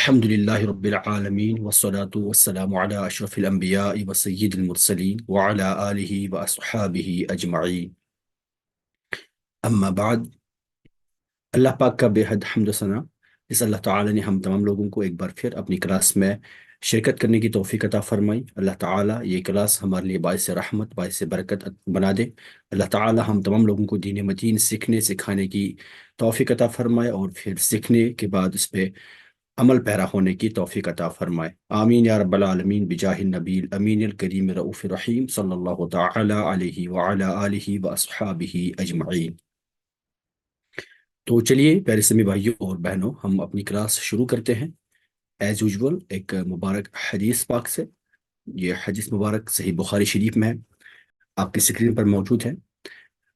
الحمد لله رب العالمين والصلاة والسلام على أشرف الأنبياء وسيد المرسلين وعلى آله وأصحابه أجمعين أما بعد اللہ پاک کا بے حد حمد و ثنا اس اللہ تعالی نے ہم تمام لوگوں کو ایک بار پھر اپنی کلاس میں شرکت کرنے کی توفیق عطا فرمائی۔ اللہ تعالی یہ کلاس ہمارے لیے باعث رحمت باعث برکت بنا دے۔ اللہ تعالی ہم تمام لوگوں کو دین متین سیکھنے سکھانے کی توفیق عطا فرمائے اور پھر سیکھنے کے بعد اس پہ عمل پیرا ہونے کی توفیق عطا فرمائے، آمین یا رب العالمین بجاہ النبی الامین الکریم رؤوف الرحیم صلی اللہ تعالی علیہ وعلی آلہ واصحابہ اجمعین۔ تو چلیے پیارے اسلامی بھائیوں اور بہنوں، ہم اپنی کلاس شروع کرتے ہیں ایز یوزول ایک مبارک حدیث پاک سے۔ یہ حدیث مبارک صحیح بخاری شریف میں ہے، آپ کی اسکرین پر موجود ہے۔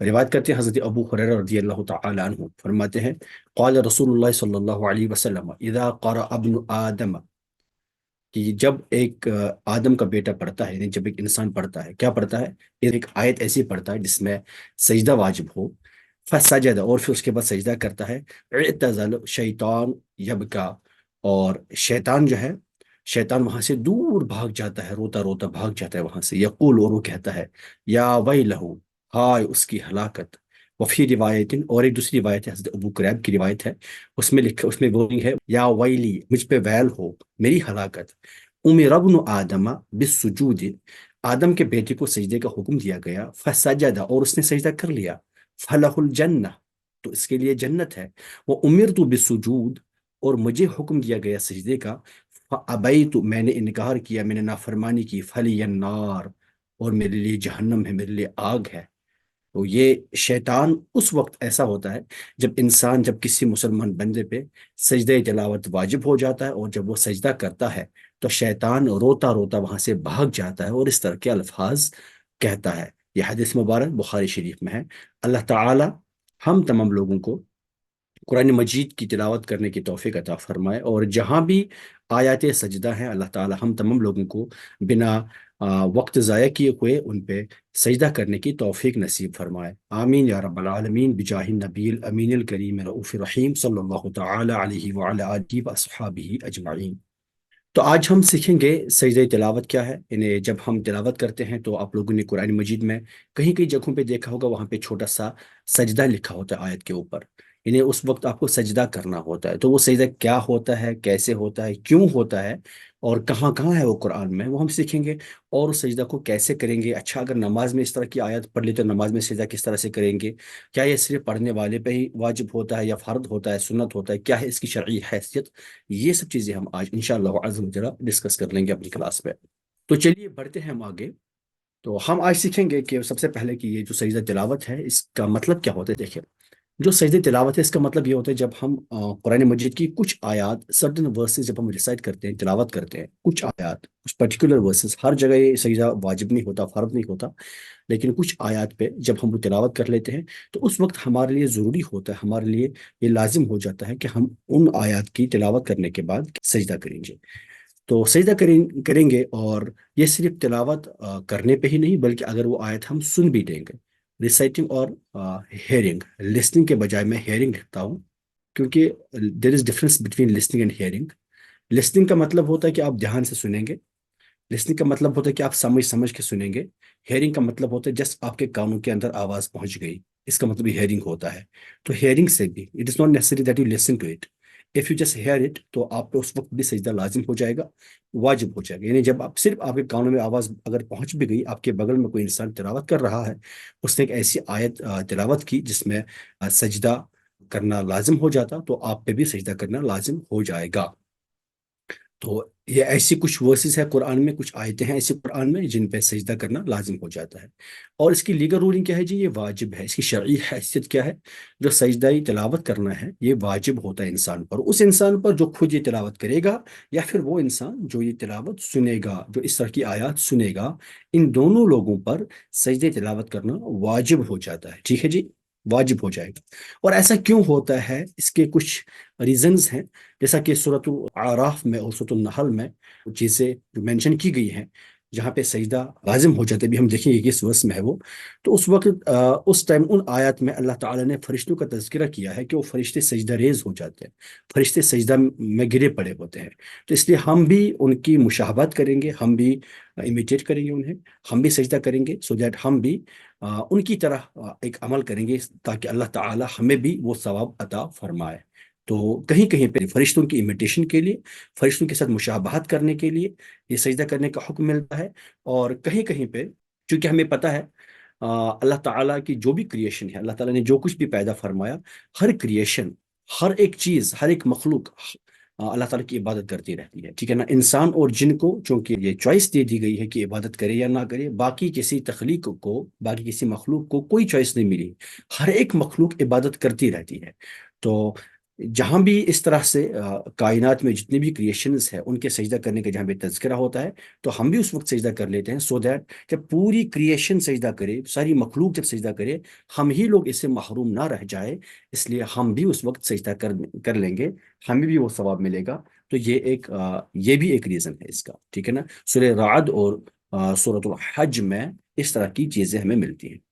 روایت کرتے ہیں حضرت ابو ہریرہ رضی اللہ تعالی عنہ، فرماتے ہیں قال رسول اللہ صلی اللہ علیہ وسلم اذا قرأ ابن آدم، کہ جب ایک آدم کا بیٹا پڑھتا ہے، یعنی جب ایک انسان پڑھتا ہے، کیا پڑھتا ہے؟ ایک آیت ایسی پڑھتا ہے جس میں سجدہ واجب ہو، فسجد، اور پھر اس کے بعد سجدہ کرتا ہے، اعتزل شیطان یبکا، اور شیطان جو ہے، شیطان وہاں سے دور بھاگ جاتا ہے، روتا روتا بھاگ جاتا ہے وہاں سے، یقول، اور وہ کہتا ہے یا ویلہ، ہائے اس کی ہلاکت، وفی روایت، اور ایک دوسری روایت ہے حضرت ابو قریب کی روایت ہے، اس میں وہ ہے یا ویلی، مجھ پہ ویل ہو، میری ہلاکت، امر ابن آدم بالسجود، آدم کے بیٹے کو سجدے کا حکم دیا گیا، فسجد، اور اس نے سجدہ کر لیا، فلہ الجنہ، تو اس کے لیے جنت ہے، وہ امرت بالسجود، اور مجھے حکم دیا گیا سجدے کا، فابیت، میں نے انکار کیا، میں نے نافرمانی کی، فلی النار، اور میرے لیے جہنم ہے، میرے لیے آگ ہے۔ تو یہ شیطان اس وقت ایسا ہوتا ہے جب کسی مسلمان بندے پہ سجدہ تلاوت واجب ہو جاتا ہے، اور جب وہ سجدہ کرتا ہے تو شیطان روتا روتا وہاں سے بھاگ جاتا ہے اور اس طرح کے الفاظ کہتا ہے۔ یہ حدیث مبارک بخاری شریف میں ہے۔ اللہ تعالی ہم تمام لوگوں کو قرآن مجید کی تلاوت کرنے کی توفیق عطا فرمائے، اور جہاں بھی آیات سجدہ ہیں اللہ تعالی ہم تمام لوگوں کو بنا وقت ضائع کیے ہوئے ان پہ سجدہ کرنے کی توفیق نصیب فرمائے، آمین یا رب العالمین بجاہ النبی الامین الکریم رؤوف الرحیم صلی اللہ تعالی علیہ وعلی آلہ واصحابہ اجمعین۔ تو آج ہم سیکھیں گے سجدہ تلاوت کیا ہے۔ انہیں جب ہم تلاوت کرتے ہیں تو آپ لوگوں نے قرآن مجید میں کہیں کہیں جگہوں پہ دیکھا ہوگا، وہاں پہ چھوٹا سا سجدہ لکھا ہوتا ہے آیت کے اوپر، انہیں اس وقت آپ کو سجدہ کرنا ہوتا ہے۔ تو وہ سجدہ کیا ہوتا ہے، کیسے ہوتا ہے، کیوں ہوتا ہے، اور کہاں کہاں ہے وہ قرآن میں، وہ ہم سیکھیں گے۔ اور اس سجدہ کو کیسے کریں گے، اچھا اگر نماز میں اس طرح کی آیت پڑھ لی تو نماز میں سجدہ کس طرح سے کریں گے، کیا یہ صرف پڑھنے والے پہ ہی واجب ہوتا ہے یا فرض ہوتا ہے، سنت ہوتا ہے، کیا ہے اس کی شرعی حیثیت، یہ سب چیزیں ہم آج انشاءاللہ عز و جل ڈسکس کر لیں گے اپنی کلاس میں۔ تو چلیے بڑھتے ہیں ہم آگے۔ تو ہم آج سیکھیں گے کہ سب سے پہلے کہ یہ جو سجدہ تلاوت ہے اس کا مطلب کیا ہوتا ہے۔ دیکھیں، جو سجدہ تلاوت ہے اس کا مطلب یہ ہوتا ہے جب ہم قرآن مجید کی کچھ آیات، سرٹن ورسز جب ہم ریسائٹ کرتے ہیں، تلاوت کرتے ہیں، کچھ آیات، کچھ پرٹیکولر ورسز، ہر جگہ یہ سجدہ واجب نہیں ہوتا، فرض نہیں ہوتا، لیکن کچھ آیات پہ جب ہم وہ تلاوت کر لیتے ہیں تو اس وقت ہمارے لیے ضروری ہوتا ہے، ہمارے لیے یہ لازم ہو جاتا ہے کہ ہم ان آیات کی تلاوت کرنے کے بعد سجدہ کریں گے۔ تو سجدہ کریں گے، اور یہ صرف تلاوت کرنے پہ ہی نہیں، بلکہ اگر وہ آیت ہم سن بھی دیں گے، ریسائٹنگ اور ہیئرنگ، لسننگ کے بجائے میں ہیئرنگ لکھتا ہوں، کیونکہ there is difference between listening and hearing. Listening کا مطلب ہوتا ہے کہ آپ دھیان سے سنیں گے، لسننگ کا مطلب ہوتا ہے کہ آپ سمجھ سمجھ کے سنیں گے، ہیئرنگ کا مطلب ہوتا ہے جسٹ آپ کے کانوں کے اندر آواز پہنچ گئی، اس کا مطلب ہیئرنگ ہوتا ہے۔ تو ہیئرنگ سے بھی it is not necessary that you listen to it, if you just hear it, تو آپ پہ اس وقت بھی سجدہ لازم ہو جائے گا، واجب ہو جائے گا۔ یعنی جب آپ صرف آپ کے کانوں میں آواز اگر پہنچ بھی گئی، آپ کے بغل میں کوئی انسان تلاوت کر رہا ہے، اس نے ایک ایسی آیت تلاوت کی جس میں سجدہ کرنا لازم ہو جاتا، تو آپ پہ بھی سجدہ کرنا لازم ہو جائے گا۔ تو یہ ایسی کچھ ورسز ہے قرآن میں، کچھ آیتیں ہیں ایسی قرآن میں جن پہ سجدہ کرنا لازم ہو جاتا ہے۔ اور اس کی لیگل رولنگ کیا ہے جی؟ یہ واجب ہے۔ اس کی شرعی حیثیت کیا ہے؟ جو سجدہ تلاوت کرنا ہے یہ واجب ہوتا ہے انسان پر، اس انسان پر جو خود یہ تلاوت کرے گا، یا پھر وہ انسان جو یہ تلاوت سنے گا، جو اس طرح کی آیات سنے گا، ان دونوں لوگوں پر سجدہ تلاوت کرنا واجب ہو جاتا ہے۔ ٹھیک ہے جی، واجب ہو جائے گا۔ اور ایسا کیوں ہوتا ہے؟ اس کے کچھ ریزنز ہیں، جیسا کہ سورۃ الاعراف میں اور سورۃ النحل میں چیزیں جو مینشن کی گئی ہیں جہاں پہ سجدہ لازم ہو جاتا ہے، بھی ہم دیکھیں گے کہ اس ورس میں ہے وہ، تو اس وقت اس ٹائم ان آیات میں اللہ تعالیٰ نے فرشتوں کا تذکرہ کیا ہے کہ وہ فرشتے سجدہ ریز ہو جاتے ہیں، فرشتے سجدہ میں گرے پڑے ہوتے ہیں. تو اس لیے ہم بھی ان کی مشابہت کریں گے، ہم بھی امیٹیٹ کریں گے انہیں، ہم بھی سجدہ کریں گے سو دیٹ ہم بھی ان کی طرح ایک عمل کریں گے، تاکہ اللہ تعالیٰ ہمیں بھی وہ ثواب عطا فرمائے. تو کہیں کہیں پہ فرشتوں کی امیٹیشن کے لیے، فرشتوں کے ساتھ مشابہت کرنے کے لیے یہ سجدہ کرنے کا حکم ملتا ہے. اور کہیں کہیں پہ چونکہ ہمیں پتہ ہے اللہ تعالیٰ کی جو بھی کریشن ہے، اللہ تعالیٰ نے جو کچھ بھی پیدا فرمایا، ہر کریشن، ہر ایک چیز، ہر ایک مخلوق اللہ تعالیٰ کی عبادت کرتی رہتی ہے. ٹھیک ہے نا؟ انسان اور جن کو چونکہ یہ چوائس دے دی گئی ہے کہ عبادت کرے یا نہ کرے، باقی کسی تخلیق کو، باقی کسی مخلوق کو کوئی چوائس نہیں ملی. ہر ایک مخلوق عبادت کرتی رہتی ہے. تو جہاں بھی اس طرح سے کائنات میں جتنے بھی کریشنز ہیں ان کے سجدہ کرنے کا جہاں بھی تذکرہ ہوتا ہے، تو ہم بھی اس وقت سجدہ کر لیتے ہیں، سو دیٹ جب پوری کریشن سجدہ کرے، ساری مخلوق جب سجدہ کرے، ہم ہی لوگ اس سے محروم نہ رہ جائے، اس لیے ہم بھی اس وقت سجدہ کر لیں گے، ہمیں بھی وہ ثواب ملے گا. تو یہ بھی ایک ریزن ہے اس کا. ٹھیک ہے نا؟ سورہ رعد اور سورۃ الحج میں اس طرح کی چیزیں ہمیں ملتی ہیں.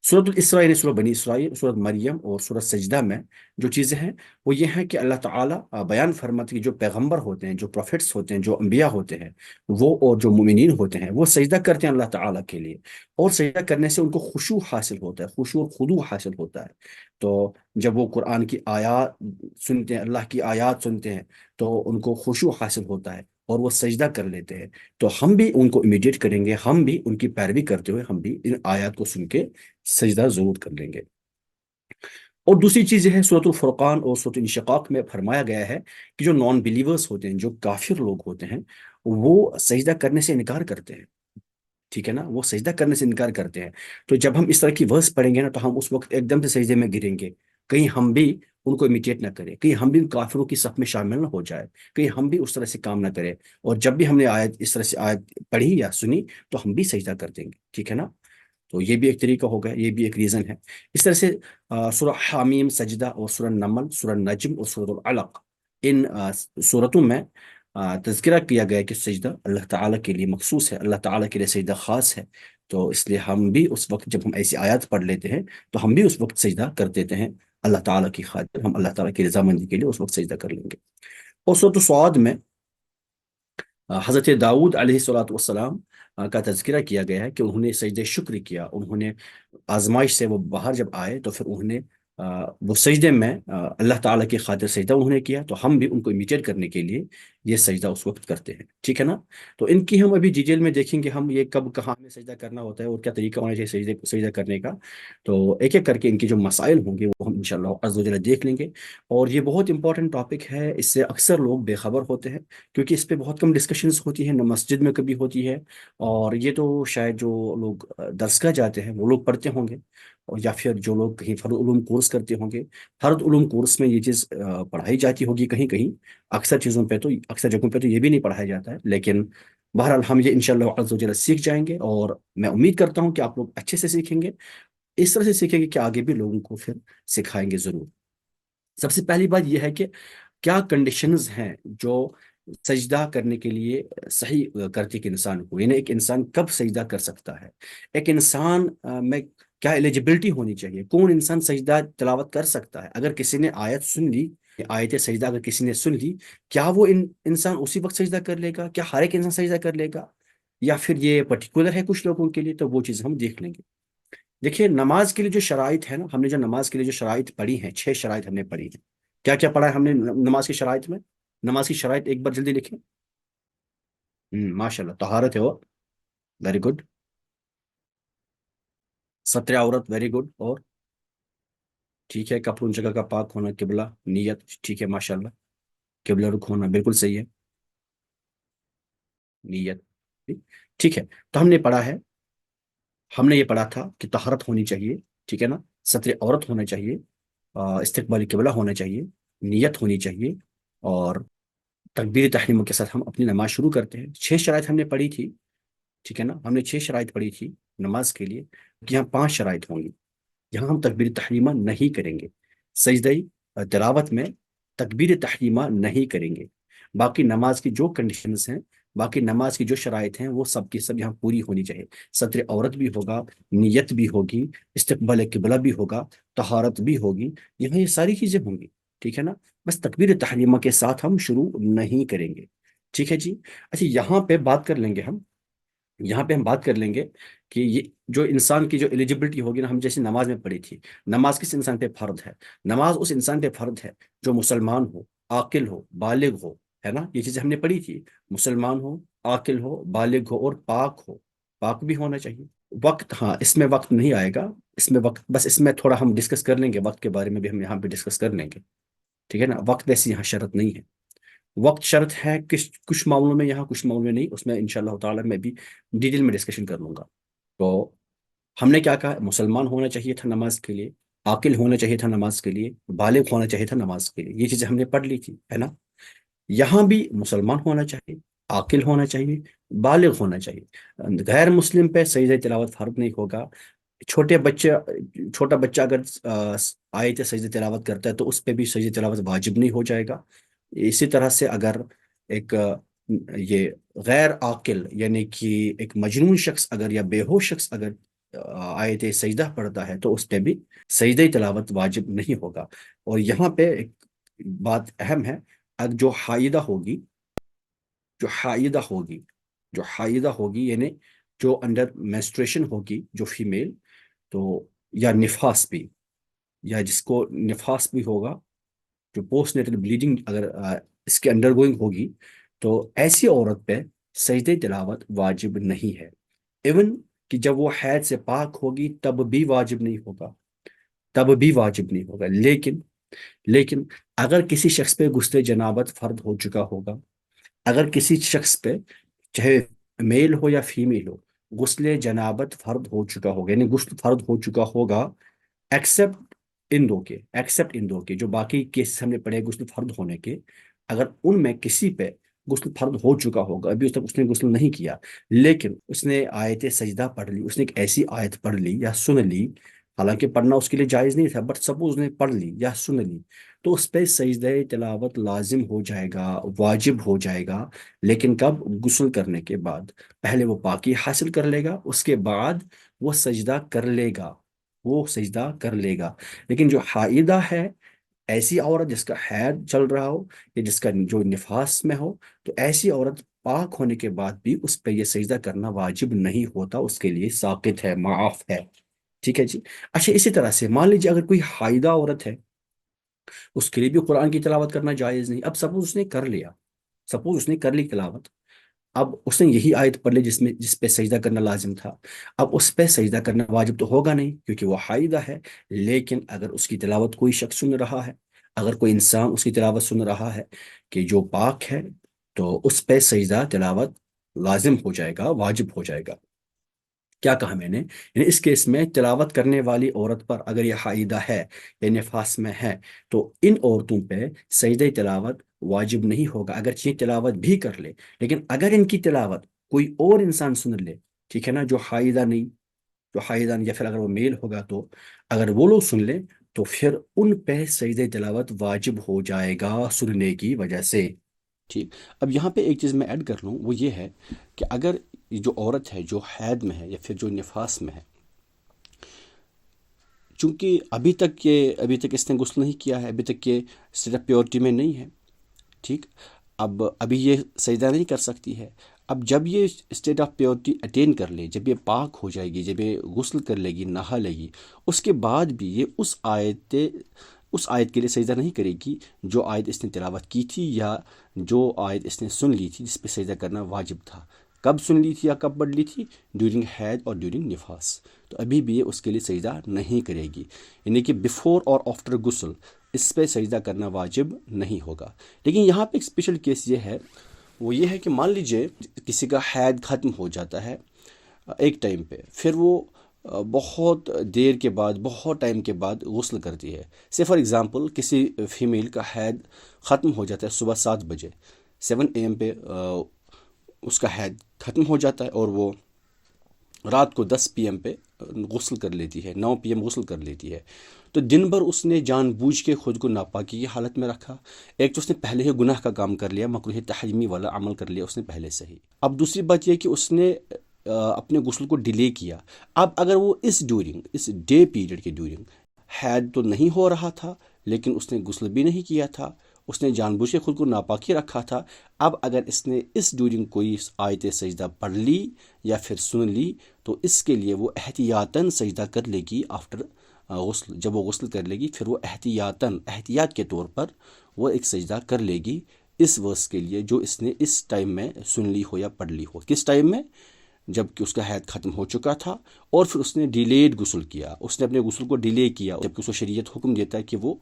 سورۃ الاسراء یعنی سورۃ بنی اسرائیل، سورۃ مریم اور سورۃ سجدہ میں جو چیزیں ہیں وہ یہ ہیں کہ اللہ تعالیٰ بیان فرماتے ہیں کہ جو پیغمبر ہوتے ہیں، جو پروفٹس ہوتے ہیں، جو انبیاء ہوتے ہیں، وہ اور جو مومنین ہوتے ہیں وہ سجدہ کرتے ہیں اللہ تعالیٰ کے لیے، اور سجدہ کرنے سے ان کو خشوع حاصل ہوتا ہے، خشوع اور خضوع حاصل ہوتا ہے. تو جب وہ قرآن کی آیات سنتے ہیں، اللہ کی آیات سنتے ہیں، تو ان کو خشوع حاصل ہوتا ہے اور وہ سجدہ کر لیتے ہیں. تو ہم بھی ان کو امیڈیٹ کریں گے، ہم بھی ان کی پیروی کرتے ہوئے ہم بھی ان آیات کو سن کے سجدہ ضرور کر لیں گے. اور دوسری چیز یہ ہے، سورۃ الفرقان اور سورۃ انشقاق میں فرمایا گیا ہے کہ جو نان بلیورز ہوتے ہیں، جو کافر لوگ ہوتے ہیں، وہ سجدہ کرنے سے انکار کرتے ہیں. ٹھیک ہے نا؟ وہ سجدہ کرنے سے انکار کرتے ہیں. تو جب ہم اس طرح کی ورس پڑھیں گے نا، تو ہم اس وقت ایک دم سے سجدے میں گریں گے، کہیں ہم بھی ان کو امیٹیٹ نہ کریں، کہیں ہم بھی ان کافروں کی صف میں شامل نہ ہو جائے، کہیں ہم بھی اس طرح سے کام نہ کریں. اور جب بھی ہم نے آیت اس طرح سے آیت پڑھی یا سنی، تو ہم بھی سجدہ کر دیں گے. ٹھیک ہے نا؟ تو یہ بھی ایک طریقہ ہو گیا، یہ بھی ایک ریزن ہے. اس طرح سے سورہ حامیم سجدہ اور سورہ نمل، سورہ نجم اور سورہ العلق، ان سورتوں میں تذکرہ کیا گیا کہ سجدہ اللہ تعالیٰ کے لیے مخصوص ہے، اللہ تعالیٰ کے لیے سجدہ خاص ہے. تو اس لیے ہم بھی اس وقت جب ہم ایسی آیات پڑھ لیتے ہیں، تو ہم بھی اس وقت سجدہ کر دیتے ہیں اللہ تعالیٰ کی خاطر، ہم اللہ تعالیٰ کی رضامندی کے لیے اس وقت سجدہ کر لیں گے. اور سورۃ الصعاد میں حضرت داؤد علیہ الصلوۃ والسلام کا تذکرہ کیا گیا ہے کہ انہوں نے سجدہ شکر کیا، انہوں نے آزمائش سے وہ باہر جب آئے تو پھر انہوں نے وہ سجدے میں اللہ تعالیٰ کی خاطر سجدہ انہوں نے کیا. تو ہم بھی ان کو امیٹیٹ کرنے کے لیے یہ سجدہ اس وقت کرتے ہیں. ٹھیک ہے نا؟ تو ان کی ہم ابھی ڈیٹیل میں دیکھیں گے، ہم یہ کب کہاں ہمیں سجدہ کرنا ہوتا ہے اور کیا طریقہ ہونا چاہیے سجدہ کرنے کا. تو ایک ایک کر کے ان کی جو مسائل ہوں گے وہ ہم انشاءاللہ عز و جل دیکھ لیں گے. اور یہ بہت امپورٹنٹ ٹاپک ہے، اس سے اکثر لوگ بے خبر ہوتے ہیں، کیونکہ اس پہ بہت کم ڈسکشنز ہوتی ہیں، نہ مسجد میں کبھی ہوتی ہے. اور یہ تو شاید جو لوگ درسگاہ جاتے ہیں وہ لوگ پڑھتے ہوں گے، اور یا پھر جو لوگ کہیں فرد علوم کورس کرتے ہوں گے، فرد علوم کورس میں یہ چیز پڑھائی جاتی ہوگی کہیں کہیں. اکثر چیزوں پہ تو، اکثر جگہوں پہ تو یہ بھی نہیں پڑھایا جاتا ہے. لیکن بہرحال ہم یہ انشاءاللہ عز و جل سیکھ جائیں گے، اور میں امید کرتا ہوں کہ آپ لوگ اچھے سے سیکھیں گے، اس طرح سے سیکھیں گے کہ آگے بھی لوگوں کو پھر سکھائیں گے ضرور. سب سے پہلی بات یہ ہے کہ کیا کنڈیشنز ہیں جو سجدہ کرنے کے لیے صحیح کرتی کہ انسان کو، یعنی ایک انسان کب سجدہ کر سکتا ہے، ایک انسان میں کیا ایلیجبلٹی ہونی چاہیے، کون انسان سجدہ تلاوت کر سکتا ہے. اگر کسی نے آیت سن لی، آیت سجدہ اگر کسی نے سن لی، کیا وہ انسان اسی وقت سجدہ کر لے گا؟ کیا ہر ایک انسان سجدہ کر لے گا، یا پھر یہ پرٹیکولر ہے کچھ لوگوں کے لیے؟ تو وہ چیز ہم دیکھ لیں گے. دیکھیے، نماز کے لیے جو شرائط ہے نا، ہم نے جو نماز کے لیے جو شرائط پڑھی ہیں، 6 شرائط ہم نے پڑھی ہیں. کیا کیا پڑھا ہے ہم نے نماز کی شرائط میں؟ نماز کی شرائط ایک بار جلدی لکھیں. ماشاء اللہ، طہارت ہے وہ، ویری گڈ. ستر عورت، ویری گڈ. اور ٹھیک ہے، کپڑوں جگہ کا پاک ہونا، قبلہ، نیت، ٹھیک ہے ماشاء اللہ. قبلہ رخ ہونا بالکل صحیح ہے، نیت، ٹھیک ہے. تو ہم نے پڑھا ہے، ہم نے یہ پڑھا تھا کہ طہارت ہونی چاہیے. ٹھیک ہے نا؟ ستر عورت ہونا چاہیے، استقبال قبلہ ہونا چاہیے، نیت ہونی چاہیے، اور تکبیر تحریموں کے ساتھ ہم اپنی نماز شروع کرتے ہیں. 6 شرائط ہم نے پڑھی تھی. ٹھیک ہے نا؟ ہم نے 6 شرائط پڑھی تھی نماز کے لیے، کہ یہاں 5 شرائط ہوں گی. یہاں ہم تکبیر تحریمہ نہیں کریں گے، سجدہ تلاوت میں تکبیر تحریمہ نہیں کریں گے. باقی نماز کی جو کنڈیشنز ہیں باقی نماز کی جو شرائط ہیں وہ سب کی سب یہاں پوری ہونی چاہیے. ستر عورت بھی ہوگا، نیت بھی ہوگی، استقبال قبلہ بھی ہوگا، طہارت بھی ہوگی، یہاں یہ ساری چیزیں ہوں گی. ٹھیک ہے نا؟ بس تکبیر تحریمہ کے ساتھ ہم شروع نہیں کریں گے. ٹھیک ہے جی. اچھا، یہاں پہ بات کر لیں گے ہم، یہاں پہ ہم بات کر لیں گے کہ یہ جو انسان کی جو ایلیجبلٹی ہوگی نا، ہم جیسے نماز میں پڑھی تھی، نماز کس انسان پہ فرض ہے؟ نماز اس انسان پہ فرض ہے جو مسلمان ہو، عاقل ہو، بالغ ہو. ہے نا؟ یہ چیزیں ہم نے پڑھی تھی. مسلمان ہو، عاقل ہو، بالغ ہو اور پاک ہو. پاک بھی ہونا چاہیے. وقت، ہاں اس میں وقت نہیں آئے گا. اس میں وقت، بس اس میں تھوڑا ہم ڈسکس کر لیں گے، وقت کے بارے میں بھی ہم یہاں پہ ڈسکس کر لیں گے. ٹھیک ہے نا؟ وقت ویسے یہاں شرط نہیں ہے. وقت شرط ہے کچھ معاملوں میں یہاں، کچھ معاملوں میں نہیں. اس میں انشاءاللہ تعالی میں بھی ڈیٹیل میں ڈسکشن کر لوں گا. تو ہم نے کیا کہا؟ مسلمان ہونا چاہیے تھا نماز کے لیے، عاقل ہونا چاہیے تھا نماز کے لیے، بالغ ہونا چاہیے تھا نماز کے لیے. یہ چیزیں ہم نے پڑھ لی تھی، ہے نا؟ یہاں بھی مسلمان ہونا چاہیے، عاقل ہونا چاہیے، بالغ ہونا چاہیے. غیر مسلم پہ سجدہ تلاوت فرض نہیں ہوگا. چھوٹا بچہ اگر آیت سجدہ تلاوت کرتا ہے تو اس پہ بھی سجدہ تلاوت واجب نہیں ہو جائے گا. اسی طرح سے اگر ایک یہ غیر عاقل یعنی کہ ایک مجنون شخص اگر یا بے ہوش شخص اگر آیت سجدہ پڑھتا ہے تو اس پہ بھی سجدہ تلاوت واجب نہیں ہوگا. اور یہاں پہ ایک بات اہم ہے، اگر جو حائدہ ہوگی، جو حائدہ ہوگی، جو حائدہ ہوگی یعنی جو انڈر مینسٹریشن ہوگی، جو فیمیل، تو یا نفاس بھی، یا جس کو نفاس بھی ہوگا، جو پوسٹ نیٹل بلیڈنگ اگر اس کے انڈر گوئنگ ہوگی، تو ایسی عورت پہ سجدہ تلاوت واجب نہیں ہے. ایون کہ جب وہ حید سے پاک ہوگی تب بھی واجب نہیں ہوگا، تب بھی واجب نہیں ہوگا. لیکن اگر کسی شخص پہ غسل جنابت فرض ہو چکا ہوگا، اگر کسی شخص پہ چاہے میل ہو یا فیمیل ہو، غسل جنابت فرض ہو چکا ہوگا، یعنی غسل فرض ہو چکا ہوگا، ایکسپٹ ان دو کے جو باقی کیسز ہم نے پڑھے غسل فرض ہونے کے، اگر ان میں کسی پہ غسل فرض ہو چکا ہوگا، ابھی اس تک اس نے غسل نہیں کیا، لیکن اس نے آیت سجدہ پڑھ لی، اس نے ایک ایسی آیت پڑھ لی یا سن لی، حالانکہ پڑھنا اس کے لیے جائز نہیں تھا، بٹ سپوز نے پڑھ لی یا سن لی، تو اس پہ سجدہ تلاوت لازم ہو جائے گا، واجب ہو جائے گا. لیکن کب؟ غسل کرنے کے بعد. پہلے وہ پاکی حاصل کر لے گا، اس کے بعد وہ سجدہ کر لے گا، وہ سجدہ کر لے گا. لیکن جو حائدہ ہے، ایسی عورت جس کا حید چل رہا ہو یا جس کا جو نفاس میں ہو، تو ایسی عورت پاک ہونے کے بعد بھی اس پہ یہ سجدہ کرنا واجب نہیں ہوتا، اس کے لیے ساقط ہے، معاف ہے. ٹھیک ہے جی. اچھا، اسی طرح سے مان لیجیے اگر کوئی حائدہ عورت ہے، اس کے لیے بھی قرآن کی تلاوت کرنا جائز نہیں. اب سپوز اس نے کر لیا، سپوز اس نے کر لی تلاوت، اب اس نے یہی آیت پڑھ لی جس پہ سجدہ کرنا لازم تھا، اب اس پہ سجدہ کرنا واجب تو ہوگا نہیں کیونکہ وہ حائدہ ہے. لیکن اگر اس کی تلاوت کوئی شخص سن رہا ہے، اگر کوئی انسان اس کی تلاوت سن رہا ہے کہ جو پاک ہے، تو اس پہ سجدہ تلاوت لازم ہو جائے گا، واجب ہو جائے گا. کیا کہا میں نے؟ یعنی اس کیس میں تلاوت کرنے والی عورت پر اگر یہ حائدہ ہے یا نفاس میں ہے، تو ان عورتوں پہ سجدہ تلاوت واجب نہیں ہوگا اگر یہ تلاوت بھی کر لے. لیکن اگر ان کی تلاوت کوئی اور انسان سن لے، ٹھیک ہے نا، جو حائدہ نہیں، جو حائدہ نہیں، یا پھر اگر وہ میل ہوگا، تو اگر وہ لوگ سن لیں تو پھر ان پہ سجدہ تلاوت واجب ہو جائے گا سننے کی وجہ سے. ٹھیک. اب یہاں پہ ایک چیز میں ایڈ کر لوں، وہ یہ ہے کہ اگر جو عورت ہے جو حید میں ہے یا پھر جو نفاس میں ہے، چونکہ ابھی تک اس نے غسل نہیں کیا ہے، ابھی تک یہ اسٹیٹ آف پیورٹی میں نہیں ہے، ٹھیک، ابھی یہ سجدہ نہیں کر سکتی ہے. اب جب یہ اسٹیٹ آف پیورٹی اٹین کر لے، جب یہ پاک ہو جائے گی، جب یہ غسل کر لے گی، نہا لے گی، اس کے بعد بھی یہ اس آیت کے لیے سجدہ نہیں کرے گی جو آیت اس نے تلاوت کی تھی یا جو آیت اس نے سن لی تھی جس پہ سجدہ کرنا واجب تھا. کب سن لی تھی یا کب پڑھ لی تھی؟ ڈیورنگ حید اور ڈیورنگ نفاس. تو ابھی بھی یہ اس کے لیے سجدہ نہیں کرے گی، یعنی کہ بیفور اور آفٹر غسل اس پہ سجدہ کرنا واجب نہیں ہوگا. لیکن یہاں پہ ایک اسپیشل کیس یہ ہے، وہ یہ ہے کہ مان لیجئے کسی کا حید ختم ہو جاتا ہے ایک ٹائم پہ، پھر وہ بہت دیر کے بعد، بہت ٹائم کے بعد غسل کرتی ہے. سے فار ایگزامپل کسی فیمیل کا حید ختم ہو جاتا ہے صبح 7 بجے، 7 AM پہ اس کا حید ختم ہو جاتا ہے، اور وہ رات کو 10 PM پہ غسل کر لیتی ہے، 9 PM غسل کر لیتی ہے، تو دن بھر اس نے جان بوجھ کے خود کو ناپاکی کی حالت میں رکھا۔ ایک تو اس نے پہلے ہی گناہ کا کام کر لیا، مکروہ تحریمی والا عمل کر لیا اس نے پہلے سے ہی۔ اب دوسری بات یہ کہ اس نے اپنے غسل کو ڈیلے کیا۔ اب اگر وہ اس ڈے پیریڈ کے ڈیورنگ حید تو نہیں ہو رہا تھا، لیکن اس نے غسل بھی نہیں کیا تھا، اس نے جان بوجھ کے خود کو ناپاکی رکھا تھا، اب اگر اس نے اس ڈیورنگ کوئی آیت سجدہ پڑھ لی یا پھر سن لی، تو اس کے لیے وہ احتیاطاً سجدہ کر لے گی آفٹر غسل۔ جب وہ غسل کر لے گی پھر وہ احتیاط کے طور پر وہ ایک سجدہ کر لے گی اس ورس کے لیے جو اس نے اس ٹائم میں سن لی ہو یا پڑھ لی ہو۔ کس ٹائم میں؟ جب کہ اس کا حید ختم ہو چکا تھا، اور پھر اس نے ڈیلیڈ غسل کیا، اس نے اپنے غسل کو ڈیلے کیا، جبکہ اس کو شریعت حکم دیتا ہے کہ وہ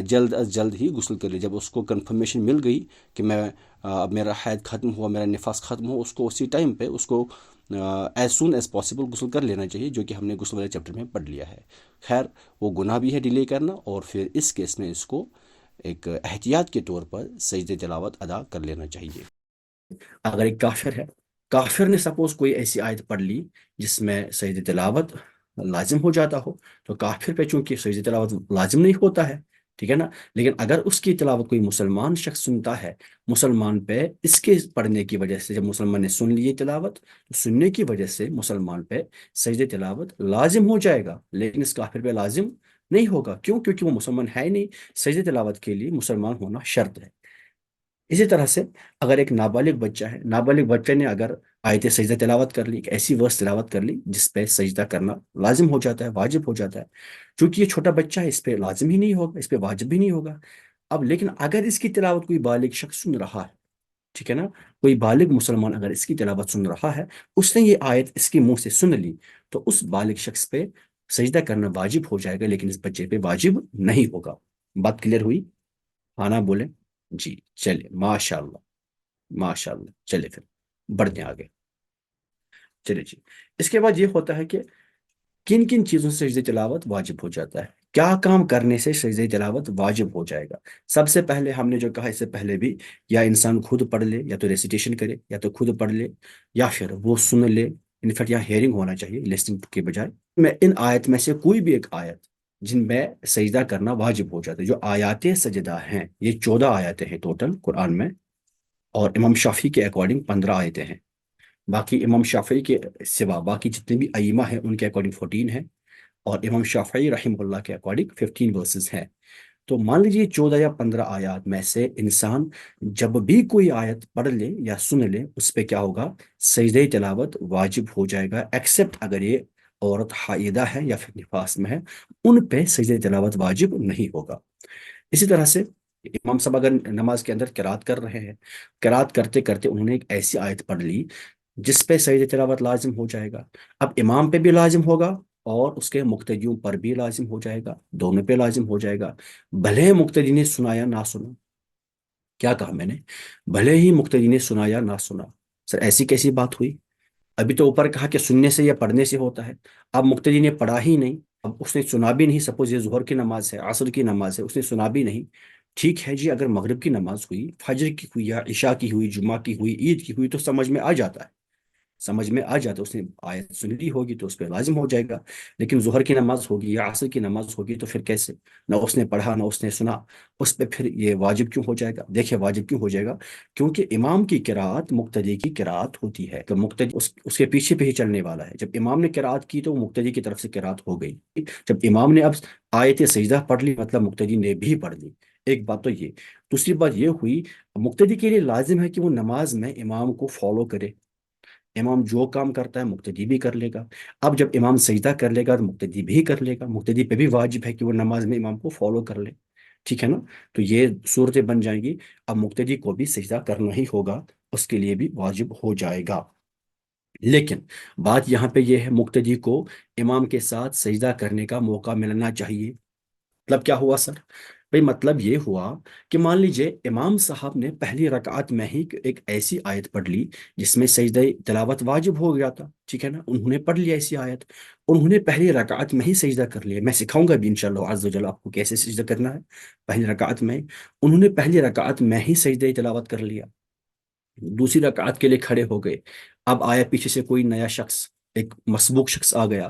جلد از جلد ہی غسل کر لے۔ جب اس کو کنفرمیشن مل گئی کہ میں اب میرا حید ختم ہوا، میرا نفاس ختم ہوا، اس کو اسی ٹائم پہ اس کو ایز سون ایز پاسبل غسل کر لینا چاہیے، جو کہ ہم نے غسل والے چیپٹر میں پڑھ لیا ہے۔ خیر، وہ گناہ بھی ہے ڈیلے کرنا، اور پھر اس کیس میں اس کو ایک احتیاط کے طور پر سجدہ تلاوت ادا کر لینا چاہیے۔ اگر ایک کافر ہے، کافر نے سپوز کوئی ایسی آیت پڑھ لی جس میں سجدہ تلاوت لازم ہو جاتا ہو، تو کافر پہ چونکہ سجدہ تلاوت لازم نہیں ہوتا ہے، ٹھیک ہے نا، لیکن اگر اس کی تلاوت کوئی مسلمان شخص سنتا ہے، مسلمان پہ اس کے پڑھنے کی وجہ سے، جب مسلمان نے سن لی تلاوت، تو سننے کی وجہ سے مسلمان پہ سجدہ تلاوت لازم ہو جائے گا، لیکن اس کافر پہ لازم نہیں ہوگا۔ کیوں؟ کیونکہ وہ مسلمان ہے ہی نہیں، سجدہ تلاوت کے لیے مسلمان ہونا شرط ہے۔ اسی طرح سے اگر ایک نابالغ بچہ ہے، نابالغ بچے نے اگر آیت سجدہ تلاوت کر لی، ایک ایسی ورس تلاوت کر لی جس پہ سجدہ کرنا لازم ہو جاتا ہے، واجب ہو جاتا ہے، چونکہ یہ چھوٹا بچہ ہے، اس پہ لازم ہی نہیں ہوگا، اس پہ واجب بھی نہیں ہوگا۔ اب لیکن اگر اس کی تلاوت کوئی بالغ شخص سن رہا ہے، ٹھیک ہے نا، کوئی بالغ مسلمان اگر اس کی تلاوت سن رہا ہے، اس نے یہ آیت اس کے منہ سے سن لی، تو اس بالغ شخص پہ سجدہ کرنا واجب ہو جائے گا، لیکن اس بچے پہ واجب نہیں ہوگا۔ بات کلیئر ہوئی؟ ہاں نہ بولیں؟ جی، چلے ماشاء اللہ، ماشاء اللہ، چلے پھر بڑھتے ہیں آگے۔ چلے جی، اس کے بعد یہ ہوتا ہے کہ کن کن چیزوں سے سجدہ تلاوت واجب ہو جاتا ہے، کیا کام کرنے سے سجدہ تلاوت واجب ہو جائے گا۔ سب سے پہلے ہم نے جو کہا اس سے پہلے بھی، یا انسان خود پڑھ لے، یا تو ریسیٹیشن کرے، یا تو خود پڑھ لے، یا پھر وہ سن لے، انفیکٹ یہاں ہیئرنگ ہونا چاہیے لسننگ کے بجائے۔ میں ان آیت میں سے کوئی بھی ایک آیت جن میں سجدہ کرنا واجب ہو جاتا ہے، جو آیات سجدہ ہیں، یہ 14 آیتیں ہیں ٹوٹل قرآن میں، اور امام شافعی کے اکارڈنگ 15 آیتیں ہیں۔ باقی امام شافعی کے سوا باقی جتنے بھی ائمہ ہیں ان کے اکارڈنگ 14 ہیں، اور امام شافعی رحمہ اللہ کے اکارڈنگ 15 ورسز ہیں۔ تو مان لیجیے 14 یا 15 آیات میں سے انسان جب بھی کوئی آیت پڑھ لے یا سن لے، اس پہ کیا ہوگا؟ سجدہ تلاوت واجب ہو جائے گا، ایکسیپٹ اگر یہ عورت حائدہ ہے یا پھر نفاس میں ہے، ان پہ سجدہ تلاوت واجب نہیں ہوگا۔ اسی طرح سے امام صاحب اگر نماز کے اندر قرات کر رہے ہیں، قرات کرتے کرتے انہوں نے ایک ایسی آیت پڑھ لی جس پہ سجدہ تلاوت لازم ہو جائے گا، اب امام پہ بھی لازم ہوگا اور اس کے مقتدیوں پر بھی لازم ہو جائے گا، دونوں پہ لازم ہو جائے گا، بھلے مقتدی نے سنا یا نہ سنا۔ کیا کہا میں نے؟ بھلے ہی مقتدی نے سنا یا نہ سنا۔ سر ایسی کیسی بات ہوئی؟ ابھی تو اوپر کہا کہ سننے سے یا پڑھنے سے ہوتا ہے، اب مقتدی نے پڑھا ہی نہیں، اب اس نے سنا بھی نہیں، سپوز یہ ظہر کی نماز ہے، عصر کی نماز ہے، اس نے سنا بھی نہیں، ٹھیک ہے جی، اگر مغرب کی نماز ہوئی، فجر کی ہوئی، یا عشاء کی ہوئی، جمعہ کی ہوئی، عید کی ہوئی، تو سمجھ میں آ جاتا ہے، سمجھ میں آ جاتا ہے، اس نے آیت سن لی ہوگی تو اس پہ لازم ہو جائے گا۔ لیکن ظہر کی نماز ہوگی یا عصر کی نماز ہوگی تو پھر کیسے؟ نہ اس نے پڑھا نہ اس نے سنا، اس پہ پھر یہ واجب کیوں ہو جائے گا؟ دیکھیں واجب کیوں ہو جائے گا، کیونکہ امام کی قرات مقتدی کی قرات ہوتی ہے، تو مقتدی اس کے پیچھے پہ ہی چلنے والا ہے، جب امام نے قرات کی تو مقتدی کی طرف سے قرات ہو گئی، جب امام نے اب آیت سجدہ پڑھ لی مطلب مقتدی نے بھی پڑھ لی۔ ایک بات تو یہ، دوسری بات یہ ہوئی، مقتدی کے لیے لازم ہے کہ وہ نماز میں امام کو فالو کرے، امام جو کام کرتا ہے مقتدی بھی کر لے گا، اب جب امام سجدہ کر لے گا تو مقتدی بھی کر لے گا، مقتدی پہ بھی واجب ہے کہ وہ نماز میں امام کو فالو کر لے، ٹھیک ہے نا، تو یہ صورتیں بن جائیں گی، اب مقتدی کو بھی سجدہ کرنا ہی ہوگا، اس کے لیے بھی واجب ہو جائے گا۔ لیکن بات یہاں پہ یہ ہے، مقتدی کو امام کے ساتھ سجدہ کرنے کا موقع ملنا چاہیے۔ مطلب کیا ہوا سر؟ بھئی مطلب یہ ہوا کہ مان لیجئے امام صاحب نے پہلی رکعت میں ہی ایک ایسی آیت پڑھ لی جس میں سجدہ تلاوت واجب ہو گیا تھا، ٹھیک ہے نا، انہوں نے پڑھ لیا ایسی آیت، انہوں نے پہلی رکعت میں ہی سجدہ کر لیا، میں سکھاؤں گا بھی انشاءاللہ عز و جل آپ کو کیسے سجدہ کرنا ہے پہلی رکعت میں، انہوں نے پہلی رکعت میں ہی سجدہ تلاوت کر لیا، دوسری رکعت کے لیے کھڑے ہو گئے، اب آیا پیچھے سے کوئی نیا شخص، ایک مسبوق شخص آ گیا،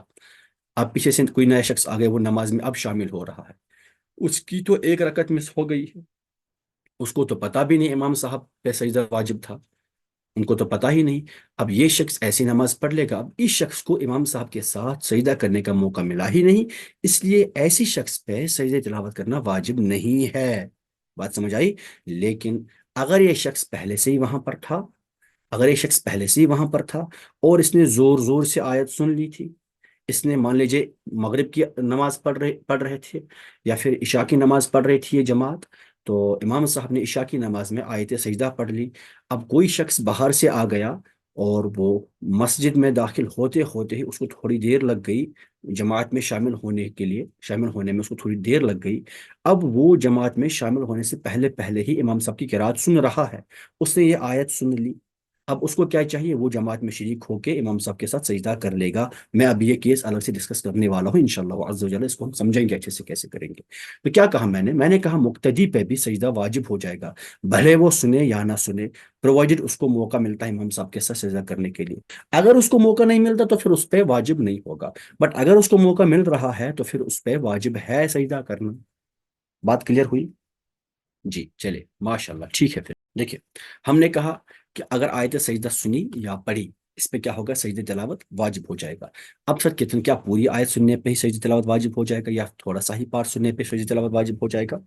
اب پیچھے سے کوئی نیا شخص آ گیا، وہ نماز میں اب شامل ہو رہا ہے، اس کی تو ایک رکعت مس ہو گئی ہے، اس کو تو پتا بھی نہیں امام صاحب پہ سجدہ واجب تھا، ان کو تو پتا ہی نہیں۔ اب یہ شخص ایسی نماز پڑھ لے گا، اب اس شخص کو امام صاحب کے ساتھ سجدہ کرنے کا موقع ملا ہی نہیں، اس لیے ایسی شخص پہ سجدہ تلاوت کرنا واجب نہیں ہے۔ بات سمجھ آئی؟ لیکن اگر یہ شخص پہلے سے ہی وہاں پر تھا، اگر یہ شخص پہلے سے ہی وہاں پر تھا اور اس نے زور زور سے آیت سن لی تھی، اس نے مان لیجیے مغرب کی نماز پڑھ رہے تھے یا پھر عشاء کی نماز پڑھ رہی تھی یہ جماعت، تو امام صاحب نے عشاء کی نماز میں آیت سجدہ پڑھ لی، اب کوئی شخص باہر سے آ گیا اور وہ مسجد میں داخل ہوتے ہوتے ہی اس کو تھوڑی دیر لگ گئی جماعت میں شامل ہونے کے لیے، شامل ہونے میں اس کو تھوڑی دیر لگ گئی، اب وہ جماعت میں شامل ہونے سے پہلے پہلے ہی امام صاحب کی قرات سن رہا ہے، اس نے یہ آیت سن لی، اب اس کو کیا چاہیے؟ وہ جماعت میں شریک ہو کے امام صاحب کے ساتھ سجدہ کر لے گا۔ میں اب یہ کیس الگ سے ڈسکس کرنے والا ہوں انشاءاللہ عز و جل، اس کو ہم سمجھیں گے اچھے سے کیسے کریں گے۔ تو کیا کہا میں نے کہا مقتدی پہ بھی سجدہ واجب ہو جائے گا، بھلے وہ سنے یا نہ سنے، پرووائڈڈ اس کو موقع ملتا ہے امام صاحب کے ساتھ سجدہ کرنے کے لیے۔ اگر اس کو موقع نہیں ملتا تو پھر اس پہ واجب نہیں ہوگا، بٹ اگر اس کو موقع مل رہا ہے تو پھر اس پہ واجب ہے سجدہ کرنا۔ بات کلیئر ہوئی؟ جی چلے ماشاءاللہ، ٹھیک ہے۔ پھر دیکھیے، ہم نے کہا کہ اگر آیت سجدہ سنی یا پڑھی، اس پہ کیا ہوگا؟ سجدہ تلاوت واجب ہو جائے گا۔ اب سر کتنے، کیا پوری آیت سننے پہ ہی سجدہ تلاوت واجب ہو جائے گا یا تھوڑا سا ہی پارٹ سننے پہ سجدہ تلاوت واجب ہو جائے گا؟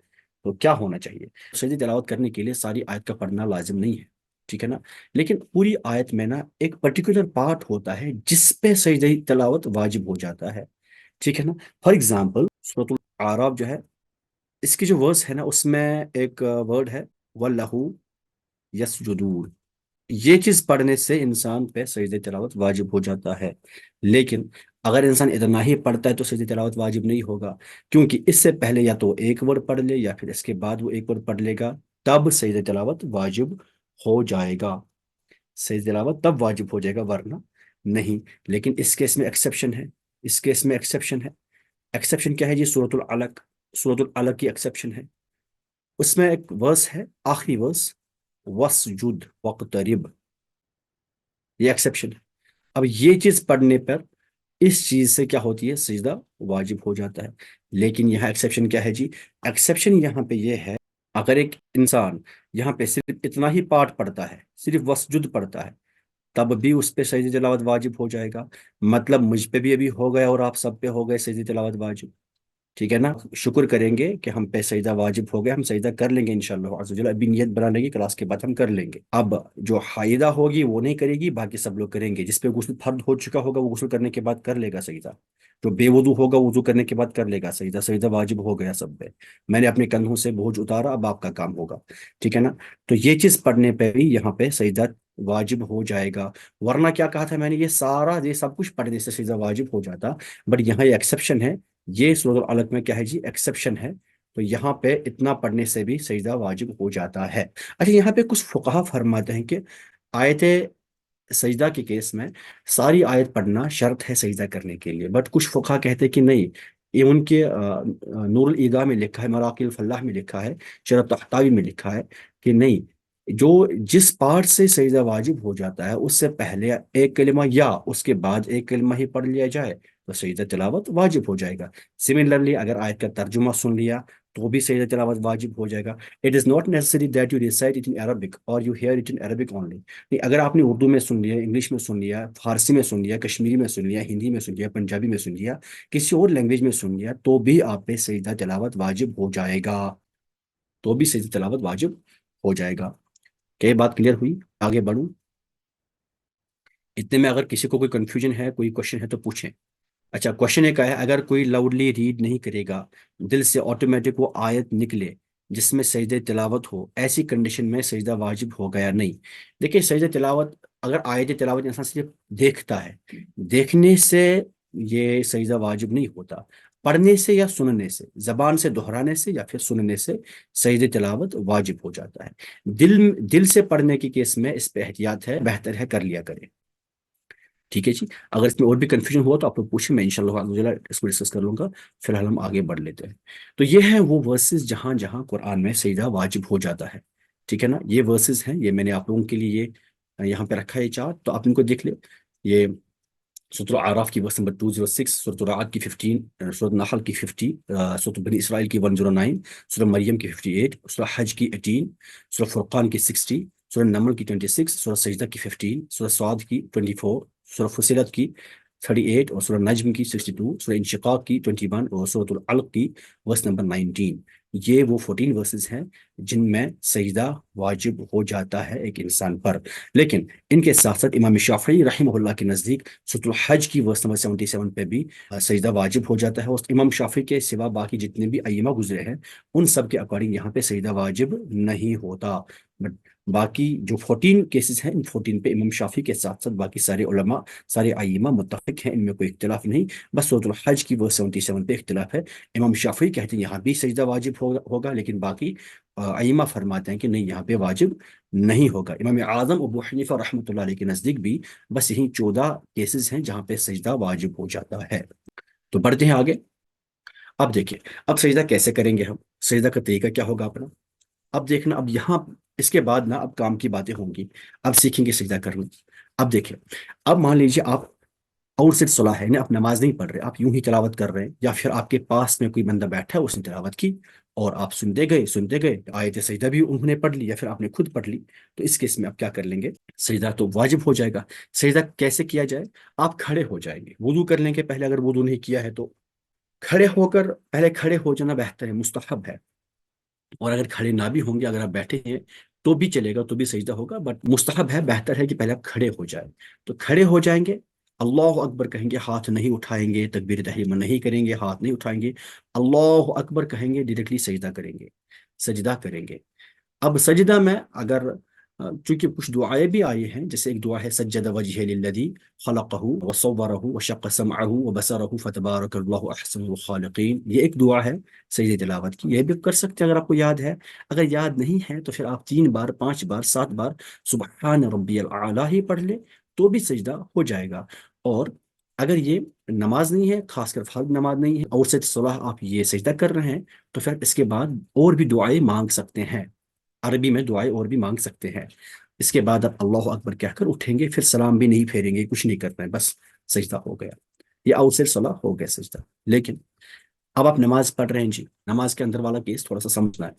تو کیا ہونا چاہیے؟ سجدہ تلاوت کرنے کے لیے ساری آیت کا پڑھنا لازم نہیں ہے، ٹھیک ہے نا، لیکن پوری آیت میں نا ایک پرٹیکولر پارٹ ہوتا ہے جس پہ سجدہ تلاوت واجب ہو جاتا ہے، ٹھیک ہے نا۔ فار ایگزامپل سورۃ الاعراف جو ہے، اس کی جو ورس ہے نا، اس میں ایک ورڈ ہے وَلَّهُ یسجدون، یہ چیز پڑھنے سے انسان پہ سجدہ تلاوت واجب ہو جاتا ہے، لیکن اگر انسان اتنا ہی پڑھتا ہے تو سجدہ تلاوت واجب نہیں ہوگا، کیونکہ اس سے پہلے یا تو ایک ورڈ پڑھ لے یا پھر اس کے بعد وہ ایک ورڈ پڑھ لے گا، تب سجدہ تلاوت واجب ہو جائے گا، سجدہ تلاوت تب واجب ہو جائے گا، ورنہ نہیں۔ لیکن اس کیس میں ایکسیپشن ہے، اس کیس میں ایکسیپشن ہے۔ ایکسیپشن کیا ہے جی؟ سورۃ العلق، سورۃ العلق کی ایکسیپشن ہے، اس میں ایک ورس ہے، آخری ورس وَاسْجُدْ وَاقْتَرِب، یہ ایکسیپشن ہے۔ اب یہ چیز پڑھنے پر اس چیز سے کیا ہوتی ہے؟ سجدہ واجب ہو جاتا ہے، لیکن یہاں ایکسیپشن کیا ہے جی؟ ایکسیپشن یہاں پہ یہ ہے، اگر ایک انسان یہاں پہ صرف اتنا ہی پارٹ پڑھتا ہے، صرف وسجد پڑھتا ہے، تب بھی اس پہ سجدہ تلاوت واجب ہو جائے گا، مطلب مجھ پہ بھی ابھی ہو گیا اور آپ سب پہ ہو گئے سجدہ تلاوت واجب، ٹھیک ہے نا۔ شکر کریں گے کہ ہم پہ سجدہ واجب ہو گیا، ہم سجدہ کر لیں گے انشاءاللہ عز و جل، ابھی نیت بنا لیں گے، کلاس کے بعد ہم کر لیں گے۔ اب جو حائدہ ہوگی وہ نہیں کرے گی، باقی سب لوگ کریں گے، جس پہ غسل فرض ہو چکا ہوگا وہ غسل کرنے کے بعد کر لے گا سجدہ، جو بے وضو ہوگا وضو کرنے کے بعد کر لے گا سجدہ، سجدہ واجب ہو گیا سب پہ، میں نے اپنے کندھوں سے بوجھ اتارا، اب آپ کا کام ہوگا، ٹھیک ہے نا۔ تو یہ چیز پڑھنے پہ بھی یہاں پہ سجدہ واجب ہو جائے گا، ورنہ کیا کہا تھا میں نے؟ یہ سب کچھ پڑھنے سے سجدہ واجب ہو جاتا، بٹ یہاں یہ ایکسیپشن ہے، یہ سورۃ العلق میں کیا ہے جی؟ ایکسیپشن ہے، تو یہاں پہ اتنا پڑھنے سے بھی سجدہ واجب ہو جاتا ہے۔ اچھا، یہاں پہ کچھ فقہا فرماتے ہیں کہ آیت سجدہ کے کیس میں ساری آیت پڑھنا شرط ہے سجدہ کرنے کے لیے، بٹ کچھ فقہا کہتے ہیں کہ نہیں، یہ ان کے نور الایداء میں لکھا ہے، مراقی الفلاح میں لکھا ہے، شرح تحتاوی میں لکھا ہے کہ نہیں، جو جس پارٹ سے سجدہ واجب ہو جاتا ہے اس سے پہلے ایک کلمہ یا اس کے بعد ایک کلمہ ہی پڑھ لیا جائے تو سجدہ تلاوت واجب ہو جائے گا۔ سملرلی اگر آیت کا ترجمہ سن لیا تو بھی سجدہ تلاوت واجب ہو جائے گا۔ It is not necessary that you recite it in Arabic اور you hear it in Arabic only, اگر آپ نے اردو میں سن لیا، انگلش میں سن لیا، فارسی میں سن لیا، کشمیری میں سن لیا، ہندی میں سن لیا، پنجابی میں سن لیا، کسی اور لینگویج میں سن لیا، تو بھی آپ پہ سجدہ تلاوت واجب ہو جائے گا، تو بھی سجدہ تلاوت واجب ہو جائے گا۔ کیا یہ بات کلیئر ہوئی؟ آگے بڑھوں؟ اتنے میں اگر کسی کو کوئی کنفیوژن ہے، کوئی کوشچن ہے تو پوچھیں۔ اچھا، کوشچن ایک ہے، اگر کوئی لاؤڈلی ریڈ نہیں کرے گا، دل سے آٹومیٹک وہ آیت نکلے جس میں سجدہ تلاوت ہو، ایسی کنڈیشن میں سجدہ واجب ہو گیا نہیں؟ دیکھیں، سجدہ تلاوت اگر آیت تلاوت انسان صرف دیکھتا ہے، دیکھنے سے یہ سجدہ واجب نہیں ہوتا، پڑھنے سے یا سننے سے، زبان سے دہرانے سے یا پھر سننے سے سجدہ تلاوت واجب ہو جاتا ہے۔ دل سے پڑھنے کی کیس میں اس پہ احتیاط ہے، بہتر ہے کر لیا کریں، ٹھیک ہے جی۔ اگر اس میں اور بھی کنفیوژن ہوا تو آپ لوگ پوچھیں، میں انشاءاللہ اس کو ڈسکس کر لوں گا، فی الحال ہم آگے بڑھ لیتے ہیں۔ تو یہ ہے وہ ورسز جہاں جہاں قرآن میں سجدہ واجب ہو جاتا ہے، ٹھیک ہے نا۔ یہ ورسز ہیں، یہ میں نے آپ لوگوں کے لیے یہاں پہ رکھا ہے چارٹ، تو آپ ان کو دیکھ لیں۔ یہ سورۃ العراف کی ورس نمبر 206، سورۃ الرعد کی 15، سورۃ نحل کی 50، سورۃ بنی اسرائیل کی 109، سورۃ مریم کی 58، سورۃ حج کی 18، سورۃ فرقان کی 60، سورۃ نمل کی 26، سورۃ سجدہ کی 15، سورۃ صاد کی 24، سورۃ فصلت کی 38، اور سورۃ نجم کی 62، سورۃ انشقاق کی 21، اور سورۃ العلق کی ورس نمبر 19۔ یہ وہ 14 ورسز ہیں جن میں سجدہ واجب ہو جاتا ہے ایک انسان پر۔ لیکن ان کے ساتھ ساتھ امام شافعی رحمہ اللہ کے نزدیک سورۃ الحج کی ورس نمبر 77 پہ بھی سجدہ واجب ہو جاتا ہے، اور امام شافعی کے سوا باقی جتنے بھی ائمہ گزرے ہیں ان سب کے اکارڈنگ یہاں پہ سجدہ واجب نہیں ہوتا۔ بٹ باقی جو 14 کیسز ہیں ان 14 پہ امام شافعی کے ساتھ ساتھ باقی سارے علماء، سارے ائمہ متفق ہیں، ان میں کوئی اختلاف نہیں، بس سورۃ الحج کی ورس 77 پہ اختلاف ہے۔ امام شافعی کہتے ہیں یہاں بھی سجدہ واجب ہوگا، لیکن باقی ائمہ فرماتے ہیں کہ نہیں، یہاں پہ واجب نہیں ہوگا۔ امام اعظم ابو حنیفہ رحمۃ اللہ علیہ کے نزدیک بھی بس یہی 14 کیسز ہیں جہاں پہ سجدہ واجب ہو جاتا ہے۔ تو بڑھتے ہیں آگے۔ اب دیکھیں اب سجدہ کیسے کریں گے ہم، سجدہ کا طریقہ کیا ہوگا اپنا۔ اب دیکھنا، اب یہاں اس کے بعد نا اب کام کی باتیں ہوں گی، اب سیکھیں گے سجدہ کرنا۔ اب دیکھیں، اب مان لیجیے آپ اور صرف صلاح ہے، آپ نماز نہیں پڑھ رہے، آپ یوں ہی تلاوت کر رہے ہیں، یا پھر آپ کے پاس میں کوئی بندہ بیٹھا ہے اس نے تلاوت کی اور آپ سنتے گئے آیت سجدہ بھی انہوں نے پڑھ لی یا پھر آپ نے خود پڑھ لی، تو اس کیس میں آپ کیا کر لیں گے، سجدہ تو واجب ہو جائے گا۔ سجدہ کیسے کیا جائے، آپ کھڑے ہو جائیں گے، وضو کر لیں گے پہلے، اگر وضو نہیں کیا ہے تو کھڑے ہو کر، پہلے کھڑے ہو جانا بہتر ہے، مستحب ہے، اور اگر کھڑے نہ بھی ہوں گے، اگر آپ بیٹھے ہیں تو بھی چلے گا، تو بھی سجدہ ہوگا، بٹ مستحب ہے، بہتر ہے کہ پہلے آپ کھڑے ہو جائیں۔ تو کھڑے ہو جائیں گے، اللہ اکبر کہیں گے، ہاتھ نہیں اٹھائیں گے، تکبیر تحریمہ نہیں کریں گے، ہاتھ نہیں اٹھائیں گے، اللہ اکبر کہیں گے، ڈائریکٹلی سجدہ کریں گے، سجدہ کریں گے۔ اب سجدہ میں اگر چونکہ کچھ دعائیں بھی آئی ہیں، جیسے ایک دعا ہے سجد وجہ للذی خلقہ وصورہ وشق سمعہ وبصرہ فتبارک اللہ احسن الخالقین، یہ ایک دعا ہے سجدہ تلاوت کی، یہ بھی کر سکتے ہیں اگر آپ کو یاد ہے۔ اگر یاد نہیں ہے تو پھر آپ 3 بار 5 بار 7 بار سبحان ربی الاعلیٰ ہی پڑھ لیں تو بھی سجدہ ہو جائے گا۔ اور اگر یہ نماز نہیں ہے، خاص کر فرض نماز نہیں ہے، اور سے صلاح آپ یہ سجدہ کر رہے ہیں، تو پھر اس کے بعد اور بھی دعائیں مانگ سکتے ہیں، عربی میں دعائیں اور بھی مانگ سکتے ہیں۔ اس کے بعد آپ اللہ اکبر کہہ کر اٹھیں گے، پھر سلام بھی نہیں پھیریں گے، کچھ نہیں کرنا ہے، بس سجدہ ہو گیا، یہ اوسر صلاح ہو گیا سجدہ۔ لیکن اب آپ نماز پڑھ رہے ہیں جی، نماز کے اندر والا کیس تھوڑا سا سمجھنا ہے۔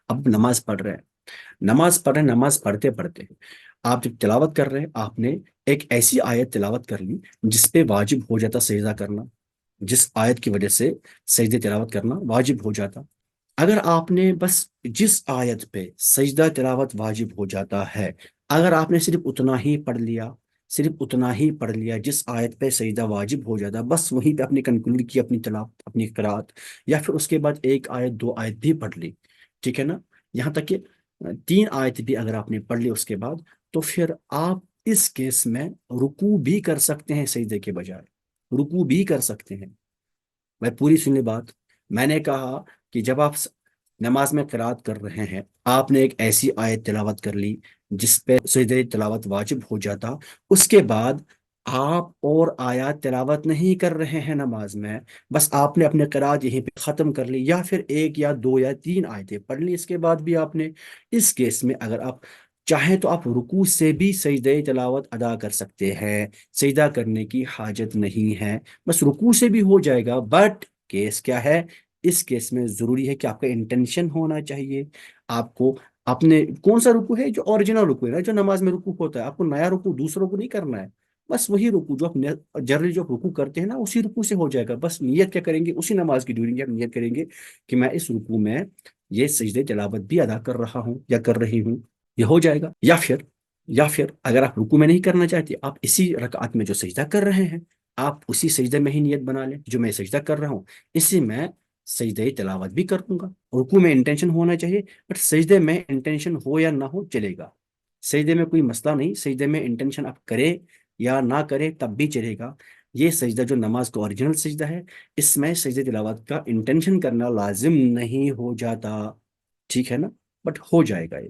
اب نماز پڑھ رہے ہیں، نماز پڑھتے پڑھتے آپ جب تلاوت کر رہے ہیں، آپ نے ایک ایسی آیت تلاوت کر لی جس پہ واجب ہو جاتا سجدہ کرنا، جس آیت کی وجہ سے سجدہ تلاوت کرنا واجب ہو جاتا۔ اگر آپ نے بس جس آیت پہ سجدہ تلاوت واجب ہو جاتا ہے، اگر آپ نے صرف اتنا ہی پڑھ لیا، صرف اتنا ہی پڑھ لیا جس آیت پہ سجدہ واجب ہو جاتا، بس وہیں پہ اپنی کنکلوڈ کی اپنی تلاوت، اپنی قرات، یا پھر اس کے بعد ایک آیت 2 آیت بھی پڑھ لی، ٹھیک ہے نا، یہاں تک کہ 3 آیت بھی اگر آپ نے پڑھ لی اس کے بعد، تو پھر آپ اس کیس میں رکوع بھی کر سکتے ہیں، سجدے کے بجائے رکوع بھی کر سکتے ہیں۔ میں پوری سنی بات، میں نے کہا کہ جب آپ نماز میں قرات کر رہے ہیں، آپ نے ایک ایسی آیت تلاوت کر لی جس پہ سجدہ تلاوت واجب ہو جاتا، اس کے بعد آپ اور آیات تلاوت نہیں کر رہے ہیں نماز میں، بس آپ نے اپنے قرات یہیں پہ ختم کر لی، یا پھر 1 یا 2 یا 3 آیتیں پڑھ لی اس کے بعد بھی آپ نے، اس کیس میں اگر آپ چاہیں تو آپ رکوع سے بھی سجدہ تلاوت ادا کر سکتے ہیں، سجدہ کرنے کی حاجت نہیں ہے، بس رکوع سے بھی ہو جائے گا۔ بٹ کیس کیا ہے، اس کیس میں ضروری ہے کہ آپ کا انٹینشن ہونا چاہیے، آپ کو اپنے کون سا رکوع ہے، جو اوریجنل رکوع ہے نا، جو نماز میں رکوع ہوتا ہے، آپ کو نیا رکوع دوسروں کو نہیں کرنا ہے، بس وہی رکوع جو آپ جنرلی جو رکوع کرتے ہیں نا، اسی رکوع سے ہو جائے گا۔ بس نیت کیا کریں گے، اسی نماز کی ڈیورنگ آپ نیت کریں گے کہ میں اس رکوع میں یہ سجدہ تلاوت بھی ادا کر رہا ہوں یا کر رہی ہوں، یہ ہو جائے گا۔ یا پھر اگر آپ رکوع میں نہیں کرنا چاہتے، آپ اسی رکعت میں جو سجدہ کر رہے ہیں، آپ اسی سجدے میں ہی نیت بنا لیں، جو میں سجدہ کر رہا ہوں اسی میں سجدہ تلاوت بھی کر دوں گا۔ رکوع میں انٹینشن ہونا چاہیے، بٹ سجدے میں انٹینشن ہو یا نہ ہو چلے گا، سجدے میں کوئی مسئلہ نہیں، سجدے میں انٹینشن آپ کریں یا نہ کریں تب بھی چلے گا۔ یہ سجدہ جو نماز کا اوریجنل سجدہ ہے، اس میں سجدہ تلاوت کا انٹینشن کرنا لازم نہیں ہو جاتا، ٹھیک ہے نا، بٹ ہو جائے گا یہ۔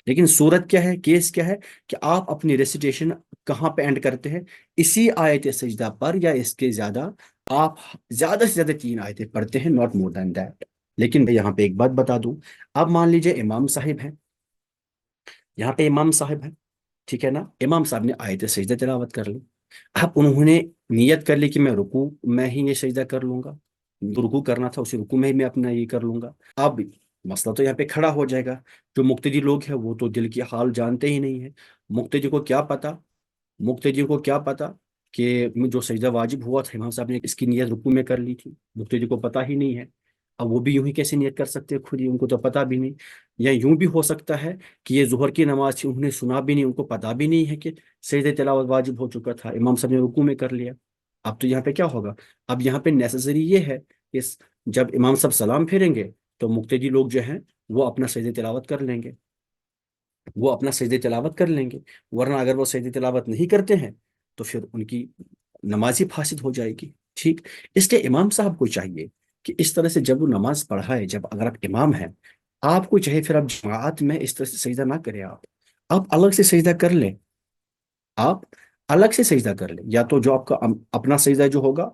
لیکن صورت کیا ہے، کیس کیا ہے کہ آپ اپنی ریسیٹیشن کہاں پہ اینڈ کرتے ہیں، اسی آیت سجدہ پر یا اس کے زیادہ، آپ زیادہ سے زیادہ 3 آیتیں پڑھتے ہیں، ناٹ مور دین دیٹ۔ لیکن میں یہاں پہ ایک بات بتا دوں، اب مان لیجئے امام صاحب ہے، یہاں پہ امام صاحب ہے، ٹھیک ہے نا، امام صاحب نے آیت سجدہ تلاوت کر لی، اب انہوں نے نیت کر لی کہ میں رکوع میں ہی یہ سجدہ کر لوں گا، رکوع کرنا تھا اسی رکوع میں ہی میں اپنا یہ کر لوں گا۔ اب مسئلہ تو یہاں پہ کھڑا ہو جائے گا، جو مقتدی لوگ ہیں وہ تو دل کی حال جانتے ہی نہیں ہے، مقتدی کو کیا پتا، مقتدی کو کیا پتا کہ جو سجدہ واجب ہوا تھا امام صاحب نے اس کی نیت رکوع میں کر لی تھی، مقتدی کو پتا ہی نہیں ہے۔ اب وہ بھی یوں ہی کیسے نیت کر سکتے ہیں خود ہی، ان کو تو پتا بھی نہیں۔ یا یوں بھی ہو سکتا ہے کہ یہ ظہر کی نماز تھی، انہوں نے سنا بھی نہیں، ان کو پتا بھی نہیں ہے کہ سجدہ تلاوت واجب ہو چکا تھا، امام صاحب نے رکوع میں کر لیا۔ اب تو یہاں پہ کیا ہوگا، اب یہاں پہ نیسیسری یہ ہے کہ جب امام صاحب سلام پھیریں گے تو مقتدی لوگ جو ہیں وہ اپنا سجدہ تلاوت کر لیں گے، وہ اپنا سجدہ تلاوت کر لیں گے، ورنہ اگر وہ سجدہ تلاوت نہیں کرتے ہیں تو پھر ان کی نماز ہی فاسد ہو جائے گی۔ ٹھیک، اس لیے امام صاحب کو چاہیے کہ اس طرح سے جب وہ نماز پڑھائے، جب اگر آپ امام ہیں، آپ کو چاہیے پھر آپ جماعت میں اس طرح سے سجدہ نہ کریں، آپ الگ سے سجدہ کر لیں، آپ الگ سے سجدہ کر لیں، یا تو جو آپ کا اپنا سجدہ جو ہوگا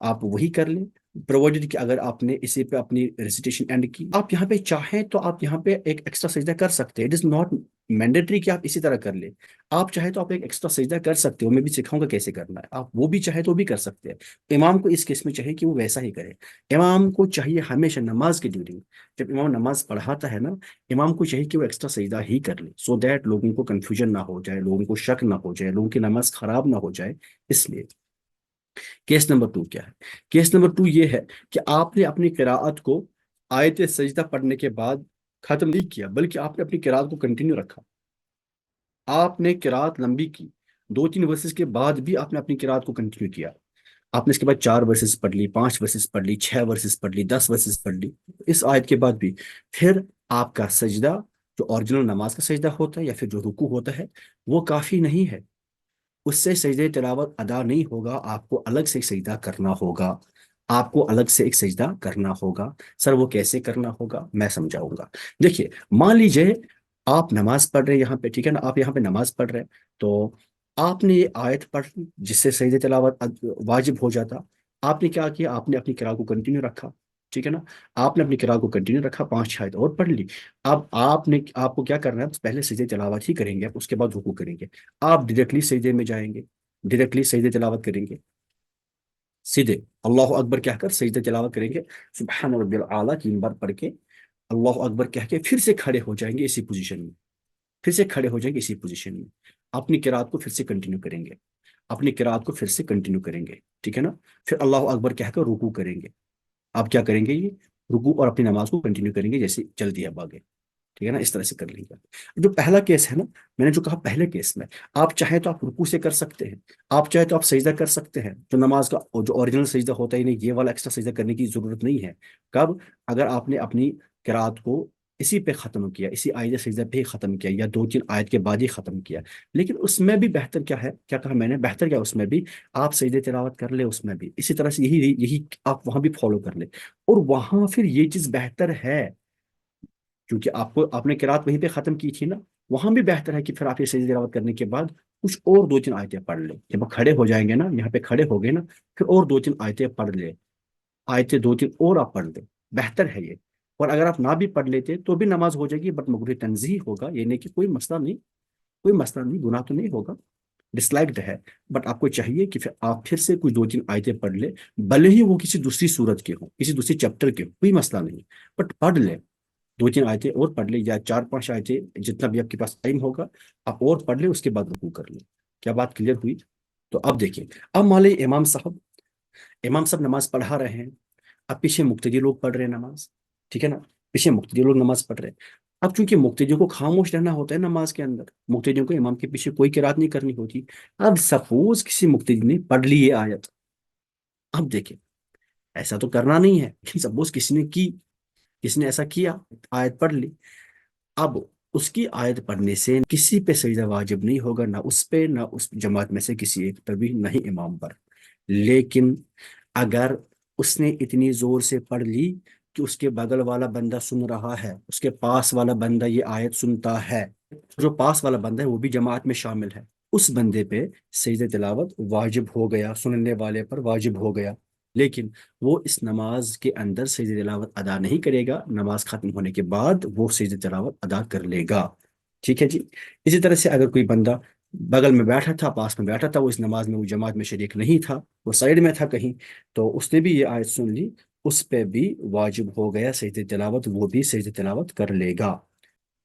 آپ وہی کر لیں، پرووائڈڈ کہ اگر آپ نے اسی پہ اپنی ریسیٹیشن اینڈ کی، آپ یہاں پہ چاہیں تو آپ یہاں پہ ایک ایکسٹرا سجدہ کر سکتے ہیں، اٹ از ناٹ مینڈیٹری کہ آپ اسی طرح کر لیں، آپ چاہیں تو آپ ایک ایکسٹرا سجدہ کر سکتے ہو، میں بھی سکھاؤں گا کیسے کرنا ہے، آپ وہ بھی چاہے تو بھی کر سکتے ہیں۔ امام کو اس کیس میں چاہیے کہ وہ ویسا ہی کرے، امام کو چاہیے ہمیشہ نماز کے ڈیورنگ جب امام نماز پڑھاتا ہے نا، امام کو چاہیے کہ وہ ایکسٹرا سجدہ ہی کر لے، سو دیٹ لوگوں کو کنفیوژن نہ ہو جائے، لوگوں کو شک نہ ہو جائے، لوگوں کی نماز خراب نہ ہو جائے، اس لیے۔ کیس نمبر 2 کیا ہے؟ کیس نمبر 2 یہ ہے کہ آپ نے اپنی قراءت کو آیت سجدہ پڑھنے کے بعد ختم نہیں کیا، بلکہ آپ نے اپنی قراءت کو کنٹینیو رکھا، آپ نے قراءت لمبی کی، 2-3 ورسز کے بعد بھی آپ نے اپنی قراءت کو کنٹینیو کیا، آپ نے اس کے بعد 4 ورسز پڑھ لی، 5 ورسز پڑھ لی، 6 ورسز پڑھ لی، 10 ورسز پڑھ لی، اس آیت کے بعد بھی پھر آپ کا سجدہ جو اوریجنل نماز کا سجدہ ہوتا ہے یا پھر جو رکوع ہوتا ہے وہ کافی نہیں ہے، اس سے سجدہ تلاوت ادا نہیں ہوگا، آپ کو الگ سے ایک سجدہ کرنا ہوگا، آپ کو الگ سے ایک سجدہ کرنا ہوگا۔ سر وہ کیسے کرنا ہوگا میں سمجھاؤں گا۔ دیکھیے، مان لیجئے آپ نماز پڑھ رہے ہیں یہاں پہ، ٹھیک ہے نا، آپ یہاں پہ نماز پڑھ رہے ہیں، تو آپ نے یہ آیت پڑھ لی جس سے سجدہ تلاوت واجب ہو جاتا، آپ نے کیا کیا، آپ نے اپنی قراءت کو کنٹینیو رکھا، ٹھیک ہے نا، آپ نے اپنی قراءت کو کنٹینیو رکھا، 5 آیت اور پڑھ لی۔ اب آپ کو کیا کرنا ہے، پہلے سجدہ تلاوت ہی کریں گے، اس کے بعد رکوع کریں گے، آپ ڈائریکٹلی سجدے میں جائیں گے، ڈائریکٹلی سجدہ تلاوت کریں گے، سیدھے اللہ اکبر کہہ کر سجدہ تلاوت کریں گے، سبحان ربی العالیٰ 3 بار پڑھ کے اللہ اکبر کہہ کے پھر سے کھڑے ہو جائیں گے اسی پوزیشن میں، پھر سے کھڑے ہو جائیں گے اسی پوزیشن میں، اپنی قرات کو پھر سے کنٹینیو کریں گے، اپنی قرات کو پھر سے کنٹینیو کریں گے، ٹھیک ہے نا، پھر اللہ اکبر کہہ کر رکوع کریں گے، آپ کیا کریں گے، یہ رکوع اور اپنی نماز کو کنٹینیو کریں گے جیسے چل دیا اب آگے، ٹھیک ہے نا، اس طرح سے کر لیں گے۔ جو پہلا کیس ہے نا، میں نے جو کہا پہلے کیس میں آپ چاہیں تو آپ رکوع سے کر سکتے ہیں، آپ چاہیں تو آپ سجدہ کر سکتے ہیں، جو نماز کا جو اوریجنل سجدہ ہوتا ہی نہیں، یہ والا ایکسٹرا سجدہ کرنے کی ضرورت نہیں ہے۔ کب؟ اگر آپ نے اپنی قرات کو اسی پہ ختم کیا، اسی آیت سجدہ پہ ہی ختم کیا، یا 2-3 آیت کے بعد ہی ختم کیا، لیکن اس میں بھی بہتر کیا ہے، کیا کہا میں نے، بہتر کیا اس میں بھی آپ سجدہ تلاوت کر لیں، اس میں بھی اسی طرح سے یہی آپ وہاں بھی فالو کر لیں، اور وہاں پھر یہ چیز بہتر ہے کیونکہ آپ نے قرات وہیں پہ ختم کی تھی نا، وہاں بھی بہتر ہے کہ پھر آپ یہ سجدہ تلاوت کرنے کے بعد کچھ اور 2-3 آیتیں پڑھ لیں، جب آپ کھڑے ہو جائیں گے نا، یہاں پہ کھڑے ہو گئے نا، پھر اور 2-3 آیتیں پڑھ لیں، آیتیں 2-3 اور آپ پڑھ لیں، بہتر ہے یہ۔ اور اگر آپ نہ بھی پڑھ لیتے تو بھی نماز ہو جائے گی، بٹ مغرب تنزیہ ہوگا، یہ نہیں کہ کوئی مسئلہ نہیں، کوئی مسئلہ نہیں، گناہ تو نہیں ہوگا، ڈسلائکڈ ہے، بٹ آپ کو چاہیے کہ پھر آپ پھر سے کچھ 2-3 آیتیں پڑھ لیں، بھلے ہی وہ کسی دوسری صورت کے ہوں، کسی دوسری چیپٹر کے ہوں، کوئی مسئلہ نہیں، بٹ پڑھ لیں، 2-3 آیتیں اور پڑھ لیں، یا 4-5 آیتیں، جتنا بھی آپ کے پاس ٹائم ہوگا آپ اور پڑھ لیں، اس کے بعد رکوع کر لیں۔ کیا بات کلیئر ہوئی؟ تو اب دیکھیں، اب مان لیں امام صاحب نماز پڑھا رہے ہیں، اب پیچھے مقتدی لوگ پڑھ رہے ہیں نماز، ٹھیک ہے نا، پیچھے مقتدی لوگ نماز پڑھ رہے ہیں، اب چونکہ مقتدیوں کو خاموش رہنا ہوتا ہے نماز کے اندر، مقتدیوں کو امام کے پیچھے کوئی قرات نہیں کرنی ہوتی، اب سپوز کسی مقتدی نے پڑھ لی یہ آیت، اب دیکھیں ایسا تو کرنا نہیں ہے، لیکن سپوز کسی نے ایسا کیا، آیت پڑھ لی، اب اس کی آیت پڑھنے سے کسی پہ سجدہ واجب نہیں ہوگا، نہ اس پہ، نہ اس جماعت میں سے کسی ایک پر بھی، نہ ہی امام پر، لیکن اگر اس نے اتنی زور سے پڑھ لی کہ اس کے بغل والا بندہ سن رہا ہے، اس کے پاس والا بندہ یہ آیت سنتا ہے، جو پاس والا بندہ ہے وہ بھی جماعت میں شامل ہے، اس بندے پہ سجدہ تلاوت واجب ہو گیا، سننے والے پر واجب ہو گیا، لیکن وہ اس نماز کے اندر سجدہ تلاوت ادا نہیں کرے گا، نماز ختم ہونے کے بعد وہ سجدہ تلاوت ادا کر لے گا، ٹھیک ہے جی۔ اسی طرح سے اگر کوئی بندہ بغل میں بیٹھا تھا، پاس میں بیٹھا تھا، وہ اس نماز میں، وہ جماعت میں شریک نہیں تھا، وہ سائڈ میں تھا کہیں، تو اس نے بھی یہ آیت سن لی، اس پہ بھی واجب ہو گیا سجدہ تلاوت، وہ بھی سجدہ تلاوت کر لے گا۔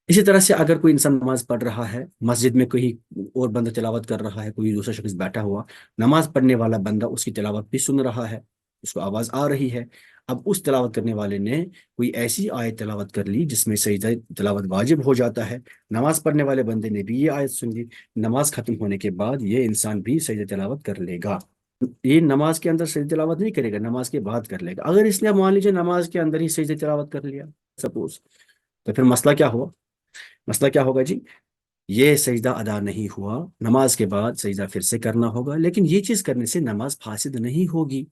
اسی طرح سے اگر کوئی انسان نماز پڑھ رہا ہے، مسجد میں کوئی اور بندہ تلاوت کر رہا ہے، کوئی دوسرا شخص بیٹھا ہوا، نماز پڑھنے والا بندہ اس کی تلاوت بھی سن رہا ہے، اس کو آواز آ رہی ہے، اب اس تلاوت کرنے والے نے کوئی ایسی آیت تلاوت کر لی جس میں سجدہ تلاوت واجب ہو جاتا ہے، نماز پڑھنے والے بندے نے بھی یہ آیت سن لی، نماز ختم ہونے کے بعد یہ انسان بھی سجدہ تلاوت کر لے گا۔ یہ نماز کے اندر سجدہ تلاوت نہیں کرے گا، نماز کے بعد کر لے گا۔ اگر اس نے مان لیجیے نماز کے اندر ہی سجدہ تلاوت کر لیا سپوز، تو پھر مسئلہ کیا ہوا؟ مسئلہ کیا ہوگا جی؟ یہ سجدہ ادا نہیں ہوا، نماز کے بعد سجدہ پھر سے کرنا ہوگا، لیکن یہ چیز کرنے سے نماز فاسد نہیں ہوگی،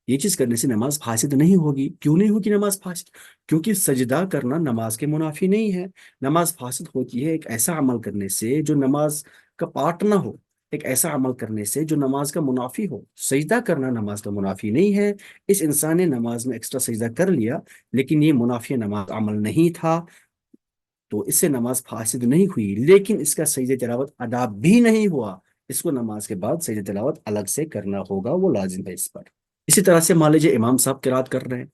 یہ چیز کرنے سے نماز فاسد نہیں ہوگی۔ کیوں نہیں ہوگی نماز فاسد؟ کیونکہ سجدہ کرنا نماز کے منافی نہیں ہے۔ نماز فاسد ہوتی ہے ایک ایسا عمل کرنے سے جو نماز کا پارٹ نہ ہو، ایک ایسا عمل کرنے سے جو نماز کا منافی ہو۔ سجدہ کرنا نماز کا منافی نہیں ہے، اس انسان نے نماز میں ایکسٹرا سجدہ کر لیا، لیکن یہ منافی نماز عمل نہیں تھا، تو اس سے نماز فاسد نہیں ہوئی، لیکن اس کا سجدہ تلاوت ادا بھی نہیں ہوا، اس کو نماز کے بعد سجدہ تلاوت الگ سے کرنا ہوگا، وہ لازم ہے اس پر۔ اسی طرح سے مان لیجیے امام صاحب قرات کر رہے ہیں،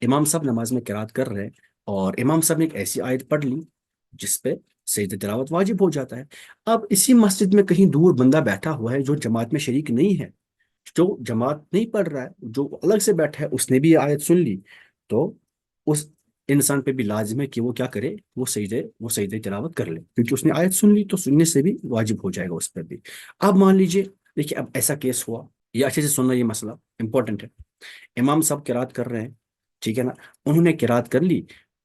امام صاحب نماز میں قرات کر رہے ہیں، اور امام صاحب نے ایک ایسی آیت پڑھ لی جس پہ سجدہ تلاوت واجب ہو جاتا ہے۔ اب اسی مسجد میں کہیں دور بندہ بیٹھا ہوا ہے جو جماعت میں شریک نہیں ہے، جو جماعت نہیں پڑھ رہا ہے، جو الگ سے بیٹھا ہے، اس نے بھی یہ آیت سن لی، تو اس انسان پہ بھی لازم ہے کہ وہ کیا کرے، وہ سجدے تلاوت کر لے، کیونکہ اس نے آیت سن لی تو سننے سے بھی واجب ہو جائے گا اس پر بھی۔ اب مان لیجیے، دیکھیے اب ایسا کیس ہوا، یہ اچھے سے سننا، یہ مسئلہ امپورٹنٹ ہے۔ امام صاحب قرات کر رہے ہیں، ٹھیک ہے نا، انہوں نے قرات کر لی،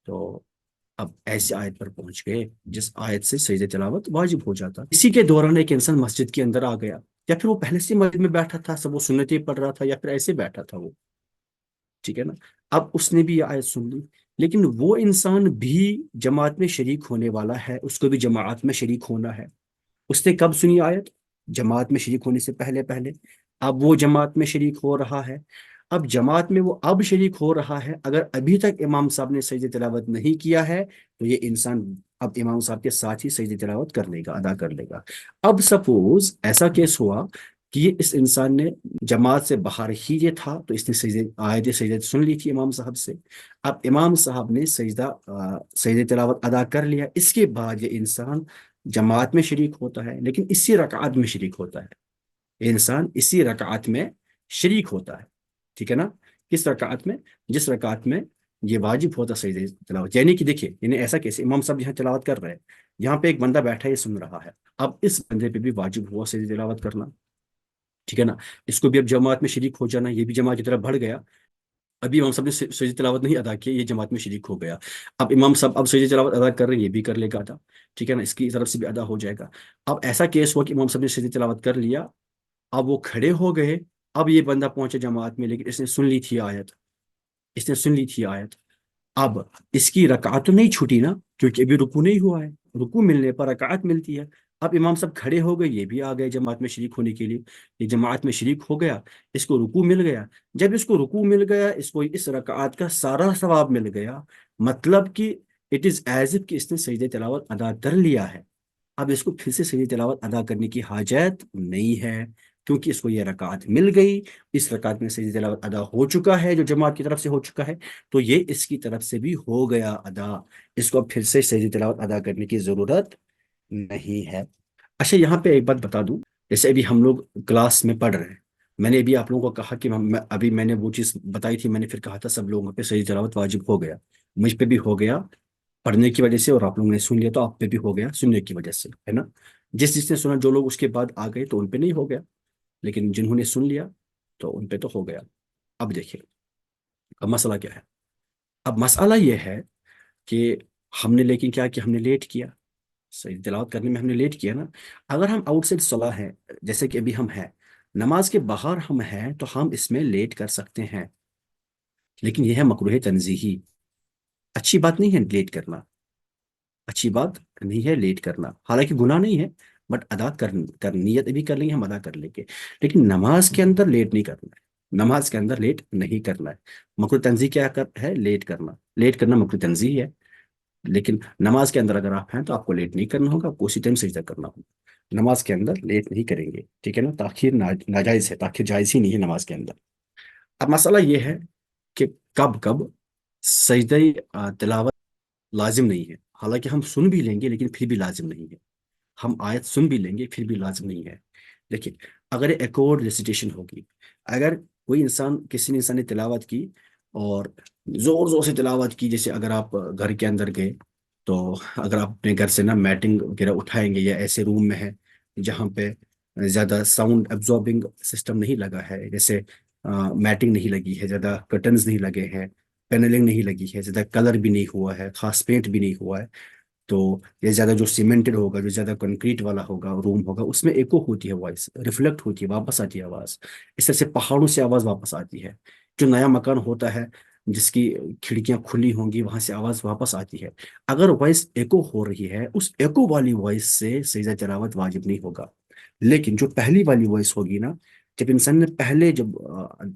تو اب ایسی آیت پر پہنچ گئے جس آیت سے سجدہ تلاوت واجب ہو جاتا، اسی کے دوران ایک انسان مسجد کے اندر آ گیا، یا پھر وہ پہلے سے مسجد میں بیٹھا تھا، سب وہ سنتیں پڑھ رہا تھا، یا پھر ایسے بیٹھا تھا وہ، ٹھیک ہے نا، اب اس نے بھی یہ آیت سن لی، لیکن وہ انسان بھی جماعت میں شریک ہونے والا ہے، اس کو بھی جماعت میں شریک ہونا ہے۔ اس نے کب سنی آیت؟ جماعت میں شریک ہونے سے پہلے پہلے، اب وہ جماعت میں شریک ہو رہا ہے، اب جماعت میں وہ اب شریک ہو رہا ہے، اگر ابھی تک امام صاحب نے سجدہ تلاوت نہیں کیا ہے تو یہ انسان اب امام صاحب کے ساتھ ہی سجدہ تلاوت کر لے گا، ادا کر لے گا۔ اب سپوز ایسا کیس ہوا کہ یہ اس انسان نے جماعت سے باہر ہی یہ تھا، تو اس نے آیت سجدہ سن لی تھی امام صاحب سے، اب امام صاحب نے سجدہ تلاوت ادا کر لیا، اس کے بعد یہ انسان جماعت میں شریک ہوتا ہے، لیکن اسی رکعت میں شریک ہوتا ہے، یہ انسان اسی رکعت میں شریک ہوتا ہے، ٹھیک ہے نا، کس رکعت میں؟ جس رکعت میں یہ واجب ہوتا سجدہ تلاوت، یعنی کہ دیکھیے، یعنی ایسا کیسے، امام صاحب یہاں تلاوت کر رہے ہیں، یہاں پہ ایک بندہ بیٹھا ہے، یہ سن رہا ہے، اب اس بندے پہ بھی واجب ہوا سجدہ تلاوت کرنا، ٹھیک ہے نا، اس کو بھی اب جماعت میں شریک ہو جانا، یہ بھی جماعت کی طرف بڑھ گیا، ابھی امام صاحب نے سجدہ تلاوت نہیں ادا کی، یہ جماعت میں شریک ہو گیا، اب امام صاحب اب سجدہ تلاوت ادا کر رہے ہیں، یہ بھی کر لے گا ادا، ٹھیک ہے نا، اس کی طرف سے بھی ادا ہو جائے گا۔ اب ایسا کیس ہوا کہ امام صاحب نے سجدہ تلاوت کر لیا، اب وہ کھڑے ہو گئے، اب یہ بندہ پہنچے جماعت میں، لیکن اس نے سن لی تھی آیت، اس نے سن لی تھی آیت، اب اس کی رکعت تو نہیں چھوٹی نا، کیونکہ ابھی رکوع نہیں ہوا ہے، رکوع ملنے پر رکعت ملتی ہے، اب امام صاحب کھڑے ہو گئے، یہ بھی آ گئے جماعت میں شریک ہونے کے لیے، یہ جماعت میں شریک ہو گیا، اس کو رکوع مل گیا، جب اس کو رکوع مل گیا، اس کو اس رکعت کا سارا ثواب مل گیا، مطلب کہ اٹ از ایز اف کہ اس نے سجدہ تلاوت ادا کر لیا ہے، اب اس کو پھر سے سجدہ تلاوت ادا کرنے کی حاجت نہیں ہے، کیونکہ اس کو یہ رکعت مل گئی، اس رکعت میں سجدہ تلاوت ادا ہو چکا ہے جو جماعت کی طرف سے ہو چکا ہے، تو یہ اس کی طرف سے بھی ہو گیا ادا، اس کو پھر سے سجدہ تلاوت ادا کرنے کی ضرورت نہیں ہے۔ اچھا یہاں پہ ایک بات بتا دوں، جیسے ابھی ہم لوگ کلاس میں پڑھ رہے ہیں، میں نے ابھی آپ لوگوں کو کہا کہ ابھی میں نے وہ چیز بتائی تھی، میں نے پھر کہا تھا سب لوگوں پہ سجدہ تلاوت واجب ہو گیا، مجھ پہ بھی ہو گیا پڑھنے کی وجہ سے، اور آپ لوگوں نے سن لیا تو آپ پہ بھی ہو گیا سننے کی وجہ سے، ہے نا، جس نے سنا، جو لوگ اس کے بعد آ گئے تو ان پہ نہیں ہو گیا، لیکن جنہوں نے سن لیا تو ان پہ تو ہو گیا۔ اب دیکھیے اب مسئلہ کیا ہے؟ اب مسئلہ یہ ہے کہ ہم نے لیکن کیا کہ ہم نے لیٹ کیا، صحیح تلاوت کرنے میں ہم نے لیٹ کیا نا، اگر ہم آؤٹ سائڈ صلاح ہیں، جیسے کہ ابھی ہم ہیں نماز کے باہر ہم ہیں، تو ہم اس میں لیٹ کر سکتے ہیں، لیکن یہ ہے مکروہ تنزیہی، اچھی بات نہیں ہے لیٹ کرنا، اچھی بات نہیں ہے لیٹ کرنا، حالانکہ گناہ نہیں ہے، بٹ ادا کر نیت ابھی کر لیں گے، ہم ادا کر لیں گے، لیکن نماز کے اندر لیٹ نہیں کرنا ہے، نماز کے اندر لیٹ نہیں کرنا ہے۔ مکروہ تنزیہ کیا ہے؟ لیٹ کرنا، لیٹ کرنا مکروہ تنزیہ ہے، لیکن نماز کے اندر اگر آپ ہیں تو آپ کو لیٹ نہیں کرنا ہوگا، آپ کو اسی ٹائم سجدہ کرنا ہوگا۔ نماز کے اندر لیٹ نہیں کریں گے، ٹھیک ہے نا، تاخیر ناجائز ہے، تاخیر جائز ہی نہیں ہے نماز کے اندر۔ اب مسئلہ یہ ہے کہ کب کب سجدہ تلاوت لازم نہیں ہے، حالانکہ ہم سن بھی لیں گے لیکن پھر بھی لازم نہیں ہے، ہم آیت سن بھی لیں گے پھر بھی لازم نہیں ہے۔ دیکھیں، اگر ایک اور ریسیٹیشن ہوگی، اگر کوئی انسان، کسی نے انسان نے تلاوت کی اور زور زور سے تلاوت کی، جیسے اگر آپ گھر کے اندر گئے تو اگر آپ اپنے گھر سے نا میٹنگ وغیرہ اٹھائیں گے، یا ایسے روم میں ہے جہاں پہ زیادہ ساؤنڈ ایبزاربنگ سسٹم نہیں لگا ہے، جیسے میٹنگ نہیں لگی ہے، زیادہ کرٹنز نہیں لگے ہیں، پینلنگ نہیں لگی ہے، زیادہ کلر بھی نہیں ہوا ہے، خاص پینٹ بھی نہیں ہوا ہے، تو یہ زیادہ جو سیمنٹڈ ہوگا، جو زیادہ کنکریٹ والا ہوگا روم ہوگا، اس میں ایکو ہوتی ہے، وائس ریفلیکٹ ہوتی ہے، واپس آتی ہے آواز، اس طرح سے پہاڑوں سے آواز واپس آتی ہے۔ جو نیا مکان ہوتا ہے جس کی کھڑکیاں کھلی ہوں گی، وہاں سے آواز واپس آتی ہے۔ اگر وائس ایکو ہو رہی ہے، اس ایکو والی وائس سے سجدہ تلاوت واجب نہیں ہوگا، لیکن جو پہلی والی وائس ہوگی نا، جب انسان نے پہلے جب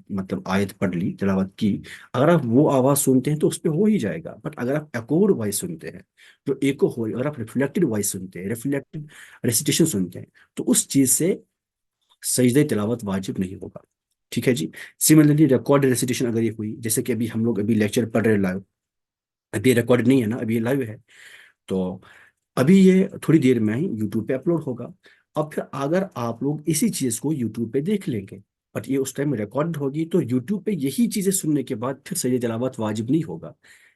مطلب آیت پڑھ لی، تلاوت کی، اگر آپ وہ آواز سنتے ہیں تو اس پہ ہو ہی جائے گا، بٹ اگر آپ ایکوڈ وائس سنتے ہیں، جو ایکو ہو، اگر آپ ریفلیکٹڈ وائس سنتے ہیں، ریفلیکٹڈ ریسیٹیشن سنتے ہیں، تو اس چیز سے سجدہ تلاوت واجب نہیں ہوگا، ٹھیک ہے جی۔ سملرلی ریکارڈ ریسیٹیشن اگر یہ ہوئی، جیسے کہ ابھی ہم لوگ ابھی لیکچر پڑھ رہے لائیو، ابھی ریکارڈ نہیں ہے نا، ابھی لائیو ہے، تو ابھی یہ تھوڑی دیر میں ہی یوٹیوب پہ اپلوڈ ہوگا۔ اب پھر اگر آپ لوگ اسی چیز کو یوٹیوب پہ دیکھ لیں گے، بٹ یہ اس ٹائم ریکارڈ ہوگی، تو یوٹیوب پہ یہی چیزیں سننے کے بعد پھر سجدہ تلاوت واجب نہیں ہوگا۔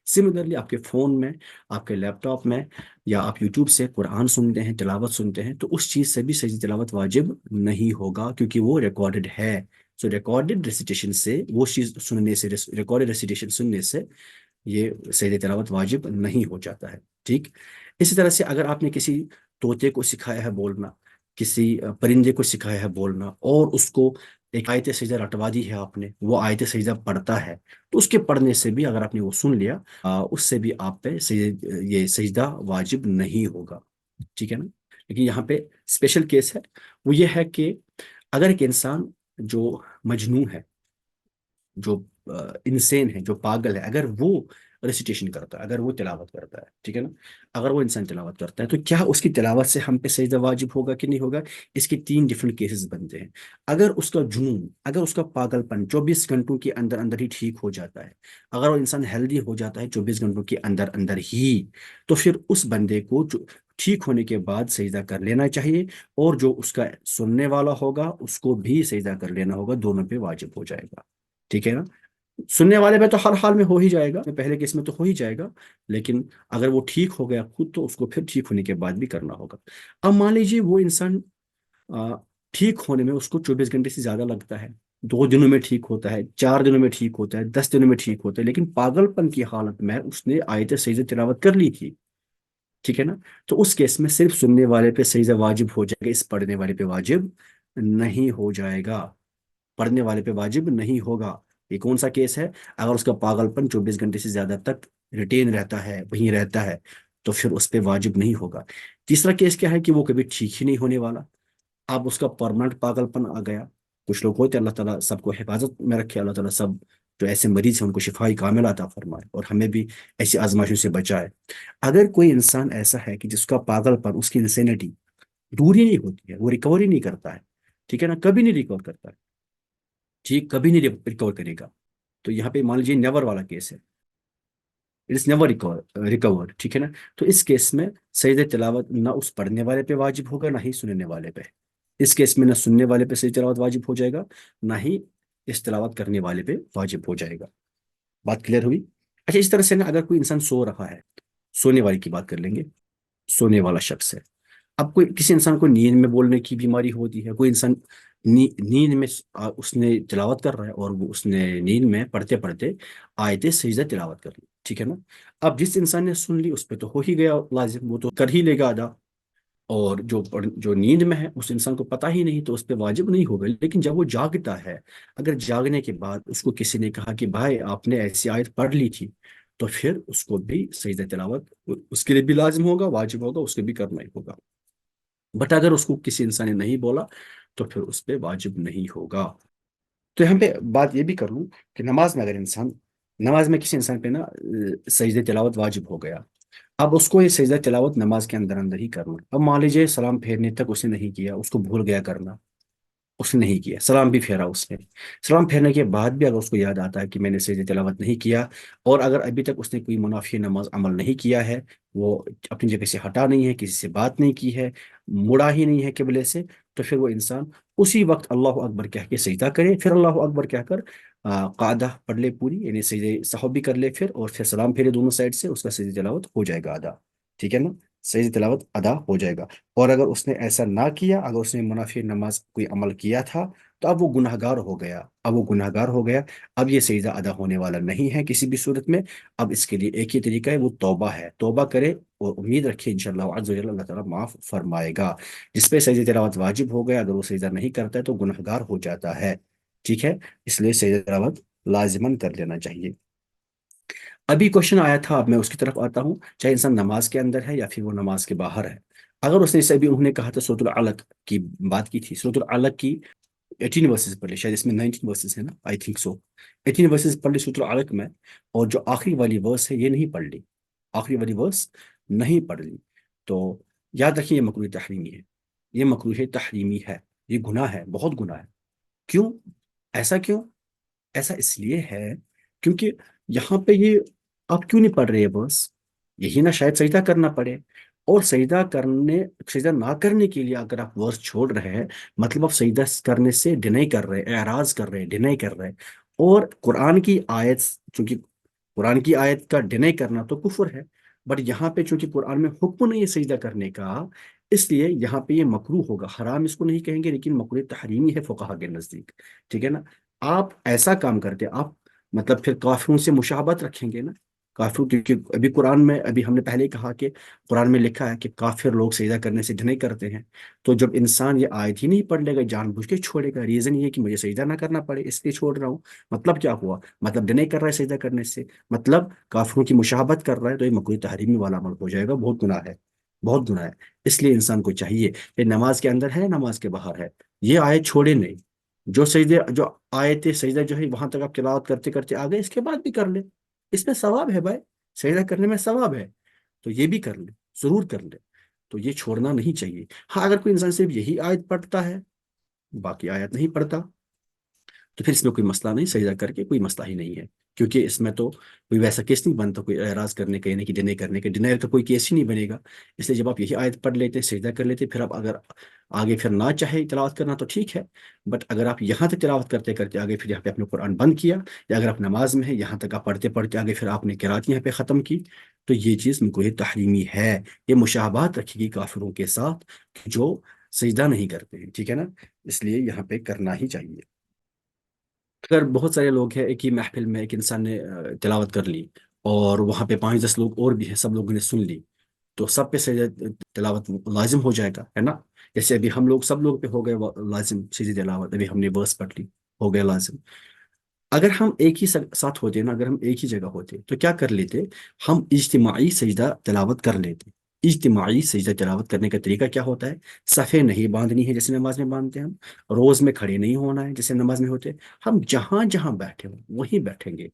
سملرلی آپ کے فون میں، آپ کے لیپ ٹاپ میں، یا آپ یوٹیوب سے قرآن سنتے ہیں، تلاوت سنتے ہیں، تو اس چیز سے بھی سجدہ تلاوت واجب نہیں ہوگا، کیونکہ وہ ریکارڈڈ ہے۔ سو ریکارڈڈ ریسیٹیشن سے، وہ چیز سننے سے، ریکارڈڈ ریسیٹیشن سننے سے یہ سجدہ تلاوت واجب نہیں ہو جاتا ہے، ٹھیک۔ اسی طرح سے اگر آپ نے کسی طوطے کو سکھایا ہے بولنا، کسی پرندے کو سکھایا ہے بولنا، اور اس کو ایک آیت سجدہ رٹوا دی ہے آپ نے، وہ آیت سجدہ پڑھتا ہے، تو اس کے پڑھنے سے بھی اگر آپ نے وہ سن لیا، اس سے بھی آپ پہ یہ سجدہ واجب نہیں ہوگا، ٹھیک ہے نا۔ لیکن یہاں پہ اسپیشل کیس ہے، وہ یہ ہے کہ اگر ایک انسان جو مجنون ہے، جو انسین ہے، جو پاگل ہے، اگر وہ ریسیٹیشن کرتا ہے، اگر وہ تلاوت کرتا ہے، ٹھیک ہے نا، اگر وہ انسان تلاوت کرتا ہے، تو کیا اس کی تلاوت سے ہم پہ سجدہ واجب ہوگا کہ نہیں ہوگا؟ اس کے تین ڈفرنٹ کیسز بنتے ہیں۔ اگر اس کا جنون، اگر اس کا پاگل پن 24 گھنٹوں کے اندر اندر ہی ٹھیک ہو جاتا ہے، اگر وہ انسان ہیلدی ہو جاتا ہے 24 گھنٹوں کے اندر اندر ہی، تو پھر اس بندے کو ٹھیک ہونے کے بعد سجدہ کر لینا چاہیے، اور جو اس کا سننے والا ہوگا اس کو بھی سجدہ کر لینا ہوگا، دونوں پہ واجب ہو جائے گا، ٹھیک ہے نا۔ سننے والے پہ تو ہر حال میں ہو ہی جائے گا، پہلے کیس میں تو ہو ہی جائے گا، لیکن اگر وہ ٹھیک ہو گیا خود، تو اس کو پھر ٹھیک ہونے کے بعد بھی کرنا ہوگا۔ اب مان لیجیے وہ انسان آ، ٹھیک ہونے میں اس کو 24 گھنٹے سے زیادہ لگتا ہے، 2 دنوں میں ٹھیک ہوتا ہے، 4 دنوں میں ٹھیک ہوتا ہے، 10 دنوں میں ٹھیک ہوتا ہے، لیکن پاگل پن کی حالت میں اس نے آیت سجدہ تلاوت کر لی تھی، ٹھیک ہے نا، تو اس کیس میں صرف سننے والے پہ سجدہ واجب ہو جائے گا، اس پڑھنے والے پہ واجب نہیں ہو جائے گا، پڑھنے والے پہ واجب نہیں ہوگا۔ یہ کون سا کیس ہے؟ اگر اس کا پاگل پن 24 گھنٹے سے زیادہ تک ریٹین رہتا ہے، وہیں رہتا ہے، تو پھر اس پہ واجب نہیں ہوگا۔ تیسرا کیس کیا ہے کہ وہ کبھی ٹھیک ہی نہیں ہونے والا، اب اس کا پرماننٹ پاگل پن آ گیا۔ کچھ لوگ ہوتے ہیں، اللہ تعالیٰ سب کو حفاظت میں رکھے، اللہ تعالیٰ سب جو ایسے مریض ہیں ان کو شفائی کامل عطا فرمائے، اور ہمیں بھی ایسی آزمائشوں سے بچائے۔ اگر کوئی انسان ایسا ہے کہ جس کا پاگل پن، اس کی انسینٹی دور ہی نہیں ہوتی ہے، وہ ریکور ہی نہیں کرتا ہے، ٹھیک ہے نا، کبھی نہیں ریکور کرتا ہے، ٹھیک، کبھی نہیں ریکور کرے گا، تو یہاں پہ مان لیجیے نیور والا کیس ہے، اٹ از نیور ریکور، ٹھیک ہے نا۔ تو اس کیس میں سجدہ تلاوت نہ اس پڑھنے والے پہ واجب ہوگا، نہ ہی سننے والے پہ۔ اس کیس میں نہ سننے والے پہ سجدہ تلاوت واجب ہو جائے گا، نہ ہی اس تلاوت کرنے والے پہ واجب ہو جائے گا۔ بات کلیئر ہوئی؟ اچھا، اس طرح سے نا اگر کوئی انسان سو رہا ہے، سونے والے کی بات کر لیں گے، سونے والا شخص ہے، اب کوئی کسی انسان کو نیند میں بولنے کی بیماری ہوتی ہے، کوئی انسان نیند میں اس نے تلاوت کر رہا ہے، اور وہ اس نے نیند میں پڑھتے پڑھتے آیت سجدہ تلاوت کر لی، ٹھیک ہے نا۔ اب جس انسان نے سن لی اس پہ تو ہو ہی گیا لازم، وہ تو کر ہی لے گا ادا، اور جو نیند میں ہے اس انسان کو پتہ ہی نہیں، تو اس پہ واجب نہیں ہوگا۔ لیکن جب وہ جاگتا ہے، اگر جاگنے کے بعد اس کو کسی نے کہا کہ بھائی آپ نے ایسی آیت پڑھ لی تھی، تو پھر اس کو بھی سجدہ تلاوت اس کے لیے بھی لازم ہوگا، واجب ہوگا، اس کے بھی کرنا ہی ہوگا۔ بٹ اگر اس کو کسی انسان نے نہیں بولا، تو پھر اس پہ واجب نہیں ہوگا۔ تو یہاں پہ بات یہ بھی کر لوں کہ نماز میں اگر نماز میں کسی انسان پہ نا سجدہ تلاوت واجب ہو گیا، اب اس کو یہ سجدہ تلاوت نماز کے اندر اندر ہی کرنا. اب مان لیجیے سلام پھیرنے تک اس نے نہیں کیا، اس کو بھول گیا کرنا، اس نے نہیں کیا، سلام بھی پھیرا اس نے. سلام پھیرنے کے بعد بھی اگر اس کو یاد آتا ہے کہ میں نے سجدہ تلاوت نہیں کیا، اور اگر ابھی تک اس نے کوئی منافی نماز عمل نہیں کیا ہے، وہ اپنی جگہ سے ہٹا نہیں ہے، کسی سے بات نہیں کی ہے، مڑا ہی نہیں ہے قبلے سے، تو پھر وہ انسان اسی وقت اللہ اکبر کہہ کے سجدہ کرے، پھر اللہ اکبر کہہ کر قاعدہ پڑھ لے پوری، یعنی سجدہ سہو بھی کر لے پھر، اور پھر سلام پھیرے دونوں سائڈ سے، اس کا سجدہ تلاوت ہو جائے گا ادا. ٹھیک ہے نا؟ سجدہ تلاوت ادا ہو جائے گا. اور اگر اس نے ایسا نہ کیا، اگر اس نے منافی نماز کوئی عمل کیا تھا، تو اب وہ گناہ گار ہو گیا، اب وہ گناہ گار ہو گیا. اب یہ سجدہ ادا ہونے والا نہیں ہے کسی بھی صورت میں. اب اس کے لیے ایک ہی طریقہ ہے، وہ توبہ ہے. توبہ کرے اور امید رکھے انشاءاللہ عز و جل اللہ تعالیٰ معاف فرمائے گا. جس پہ سجدہ تلاوت واجب ہو گیا، اگر وہ سجدہ نہیں کرتا ہے تو گناہ گار ہو جاتا ہے. ٹھیک ہے؟ اس لیے سجدہ تلاوت لازماً کر لینا چاہیے. ابھی کوشچن آیا تھا، اب میں اس کی طرف آتا ہوں. چاہے انسان نماز کے اندر ہے یا پھر وہ نماز کے باہر ہے، اگر اس نے اسے ابھی انہوں نے کہا تھا سورۃ العلق کی بات کی تھی، سورۃ العلق کی 18 ورسز پڑھ لی، شاید اس میں 19 ورسز ہے نا، آئی تھنک سو. 18 ورسز پڑھ لی سورۃ العلق میں، اور جو آخری والی ورس ہے یہ نہیں پڑھ لی، آخری والی ورس نہیں پڑھ لی. تو یاد رکھیے یہ مکروہ تحریمی ہے، یہ مکروہ تحریمی ہے، یہ گناہ ہے، بہت گناہ ہے. کیوں؟ ایسا کیوں؟ ایسا اس لیے ہے کیونکہ یہاں پہ یہ آپ کیوں نہیں پڑھ رہے بس؟ یہی نہ شاید سجدہ کرنا پڑے، اور سجدہ نہ کرنے کے لیے اگر آپ ورس چھوڑ رہے ہیں، مطلب آپ سجدہ کرنے سے ڈینائی کر رہے، اعراض کر رہے، ڈینائی کر رہے. اور قرآن کی آیت، چونکہ قرآن کی آیت کا ڈینائی کرنا تو کفر ہے، بٹ یہاں پہ چونکہ قرآن میں حکم نہیں ہے سجدہ کرنے کا، اس لیے یہاں پہ یہ مکروہ ہوگا. حرام اس کو نہیں کہیں گے، لیکن مکروہ تحریمی ہے فقہا کے نزدیک. ٹھیک ہے نا؟ آپ ایسا کام کرتے، آپ مطلب پھر کافروں سے مشابہت رکھیں گے نا. کافر، کیونکہ ابھی قرآن میں، ابھی ہم نے پہلے ہی کہا کہ قرآن میں لکھا ہے کہ کافر لوگ سجدہ کرنے سے ڈھنائی کرتے ہیں. تو جب انسان یہ آیت ہی نہیں پڑھ لے گا، جان بوجھ کے چھوڑے گا، ریزن یہ ہے کہ مجھے سجدہ نہ کرنا پڑے اس لیے چھوڑ رہا ہوں، مطلب کیا ہوا؟ مطلب ڈھنائی کر رہا ہے سجدہ کرنے سے، مطلب کافروں کی مشابہت کر رہا ہے، تو یہ مکروہ تحریمی والا عمل ہو جائے گا، بہت گناہ ہے، بہت گناہ ہے. اس لیے انسان کو چاہیے کہ نماز کے اندر ہے، نماز کے باہر ہے، یہ آیت چھوڑے نہیں. جو آیت سجدہ جو ہے وہاں تک آپ تلاوت کرتے کرتے آ گئے، اس کے بعد بھی کر لے، اس میں ثواب ہے بھائی، سجدہ کرنے میں ثواب ہے، تو یہ بھی کر لے، ضرور کر لے. تو یہ چھوڑنا نہیں چاہیے. ہاں اگر کوئی انسان صرف یہی آیت پڑھتا ہے، باقی آیت نہیں پڑھتا، تو پھر اس میں کوئی مسئلہ نہیں، سجدہ کر کے کوئی مسئلہ ہی نہیں ہے. کیونکہ اس میں تو کوئی ویسا کیس نہیں بنتا، کوئی اعراض کرنے کا، یعنی کہ ڈینائی کرنے کا، ڈینائر کا کوئی کیس ہی نہیں بنے گا. اس لیے جب آپ یہی آیت پڑھ لیتے، سجدہ کر لیتے، پھر آپ اگر آگے پھر نہ چاہے تلاوت کرنا تو ٹھیک ہے، بٹ اگر آپ یہاں تک تلاوت کرتے کرتے آگے پھر یہاں پہ اپنے قرآن بند کیا، یا اگر آپ نماز میں ہے یہاں تک آپ پڑھتے پڑھتے آگے پھر آپ نے قرات یہاں پہ ختم کی، تو یہ چیز مکروہ تحریمی ہے. یہ مشابہت رکھے گی کافروں کے ساتھ جو سجدہ نہیں کرتے ہیں. ٹھیک ہے نا؟ اس لیے یہاں پہ کرنا ہی چاہیے. اگر بہت سارے لوگ ہیں، ایک ہی محفل میں ایک انسان نے تلاوت کر لی، اور وہاں پہ 5-10 لوگ اور بھی ہیں، سب لوگوں نے سن لی، تو سب پہ سجدہ تلاوت لازم ہو جائے گا، ہے نا؟ جیسے ابھی ہم لوگ سب لوگ پہ ہو گئے لازم سجدہ تلاوت، ابھی ہم نے برس پڑھ لی، ہو گیا لازم. اگر ہم ایک ہی ساتھ ہوتے نا، اگر ہم ایک ہی جگہ ہوتے تو کیا کر لیتے؟ ہم اجتماعی سجدہ تلاوت کر لیتے. اجتماعی سجدہ تلاوت کرنے کا طریقہ کیا ہوتا ہے؟ صفیں نہیں باندھنی ہے جیسے نماز میں باندھتے ہیں ہم، روز میں کھڑے نہیں ہونا ہے جیسے نماز میں ہوتے. ہم جہاں جہاں بیٹھے ہوں وہیں بیٹھیں گے.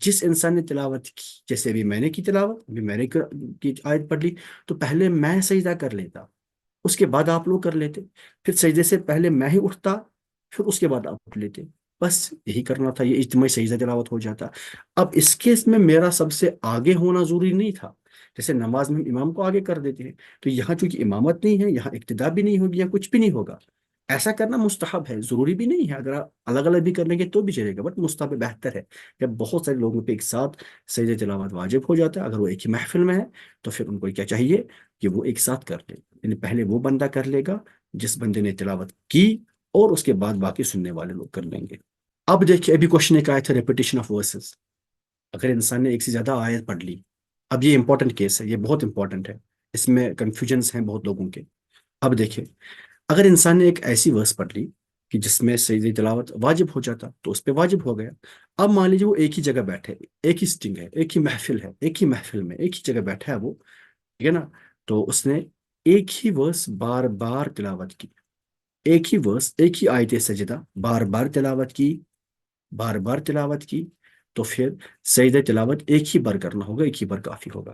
جس انسان نے تلاوت کی، جیسے ابھی میں نے کی تلاوت، ابھی میں نے کی آیت پڑھ لی، تو پہلے میں سجدہ کر لیتا، اس کے بعد آپ لوگ کر لیتے. پھر سجدے سے پہلے میں ہی اٹھتا، پھر اس کے بعد آپ اٹھ لیتے. بس یہی کرنا تھا، یہ اجتماعی سجدہ تلاوت ہو جاتا. اب اس کیس میں میرا سب سے آگے ہونا ضروری نہیں تھا. جیسے نماز میں ہم امام کو آگے کر دیتے ہیں، تو یہاں چونکہ امامت نہیں ہے، یہاں اقتداء بھی نہیں ہوگی، یا کچھ بھی نہیں ہوگا. ایسا کرنا مستحب ہے، ضروری بھی نہیں ہے. اگر آپ الگ الگ بھی کر لیں گے تو بھی چلے گا، بٹ مستحب بہتر ہے. جب بہت سارے لوگوں پہ ایک ساتھ سجدہ تلاوت واجب ہو جاتا ہے، اگر وہ ایک ہی محفل میں ہے، تو پھر ان کو کیا چاہیے کہ وہ ایک ساتھ کر لیں. یعنی پہلے وہ بندہ کر لے گا جس بندے نے تلاوت کی، اور اس کے بعد باقی سننے والے لوگ کر لیں گے. اب دیکھیے، ابھی کوشچن ایک آیا تھا ریپیٹیشن آف ورسز. اگر انسان نے ایک سے زیادہ آیت پڑھ لی، اب یہ امپورٹنٹ کیس ہے، یہ بہت امپورٹنٹ ہے، اس میں کنفیوژنس ہیں بہت لوگوں کے. اب دیکھیں، اگر انسان نے ایک ایسی ورس پڑھ لی کہ جس میں سجدہ تلاوت واجب ہو جاتا، تو اس پہ واجب ہو گیا. اب مان لیجیے وہ ایک ہی جگہ بیٹھے، ایک ہی سٹنگ ہے، ایک ہی محفل ہے، ایک ہی محفل میں ایک ہی جگہ بیٹھا ہے وہ، ٹھیک ہے نا؟ تو اس نے ایک ہی ورس بار بار تلاوت کی، ایک ہی ورس، ایک ہی آیت سجدہ بار بار تلاوت کی، بار بار تلاوت کی. تو پھر سجدہ تلاوت ایک ہی بار کرنا ہوگا، ایک ہی بار کافی ہوگا.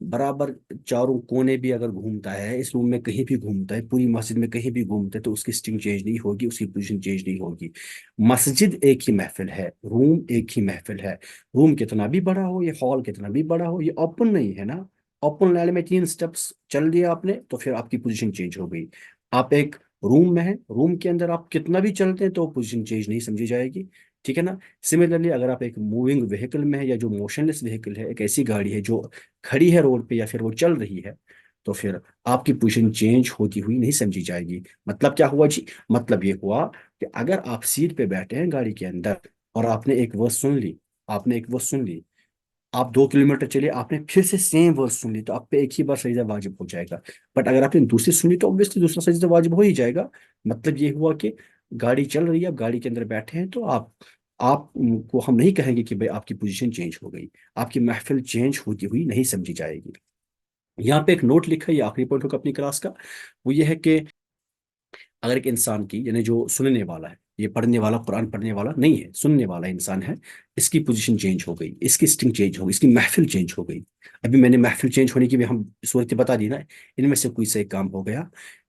برابر چاروں کونے بھی اگر گھومتا ہے، اس روم میں کہیں بھی گھومتا ہے، پوری مسجد میں کہیں بھی گھومتا ہے، تو اس کی سٹنگ چینج نہیں ہوگی، اس کی پوزیشن چینج نہیں ہوگی۔ مسجد ایک ہی محفل ہے، روم ایک ہی محفل ہے۔ روم کتنا بھی بڑا ہو، یہ ہال کتنا بھی بڑا ہو، یہ اوپن نہیں ہے نا۔ اوپن لیول میں 3 سٹیپس چل دیا آپ نے تو پھر آپ کی پوزیشن چینج ہو گئی۔ آپ ایک روم میں ہیں، روم کے اندر آپ کتنا بھی چلتے ہیں تو پوزیشن چینج نہیں سمجھی جائے گی، ٹھیک ہے نا۔ سملرلی اگر آپ ایک موونگ وہیکل میں ہے، یا جو موشن لیس وہیکل ہے، ایک ایسی گاڑی ہے جو کھڑی ہے روڈ پہ یا پھر وہ چل رہی ہے، تو پھر آپ کی پوزیشن چینج ہوتی ہوئی نہیں سمجھی جائے گی۔ مطلب کیا ہوا جی؟ مطلب یہ ہوا کہ اگر آپ سیٹ پہ بیٹھے ہیں گاڑی کے اندر اور آپ نے ایک ورس سن لی، آپ نے ایک ورس سن لی، آپ 2 کلومیٹر چلے، آپ نے پھر سے سیم ورس سن لی، تو آپ پہ ایک ہی بار سجدہ واجب ہو جائے گا۔ بٹ اگر آپ نے دوسری سنی تو obviously دوسرا سجدہ واجب ہو ہی جائے گا۔ مطلب یہ ہوا کہ گاڑی چل رہی ہے، آپ گاڑی کے اندر بیٹھے ہیں، تو آپ کو ہم نہیں کہیں گے کہ بھائی آپ کی پوزیشن چینج ہو گئی، آپ کی محفل چینج ہوتی ہوئی نہیں سمجھی جائے گی۔ یہاں پہ ایک نوٹ لکھا ہے، یہ آخری پوائنٹ ہوگا اپنی کلاس کا، وہ یہ ہے کہ اگر ایک انسان کی، یعنی جو سننے والا ہے، یہ پڑھنے والا، قرآن پڑھنے والا نہیں ہے، سننے والا انسان ہے، اس کی پوزیشن چینج ہو گئی، اس کی سٹنگ چینج ہو گئی، اس کی محفل چینج ہو گئی۔ ابھی میں نے محفل چینج ہونے کی بھی ہم صورتیں بتا دی نا، ان میں سے کوئی سا ایک کام ہو گیا،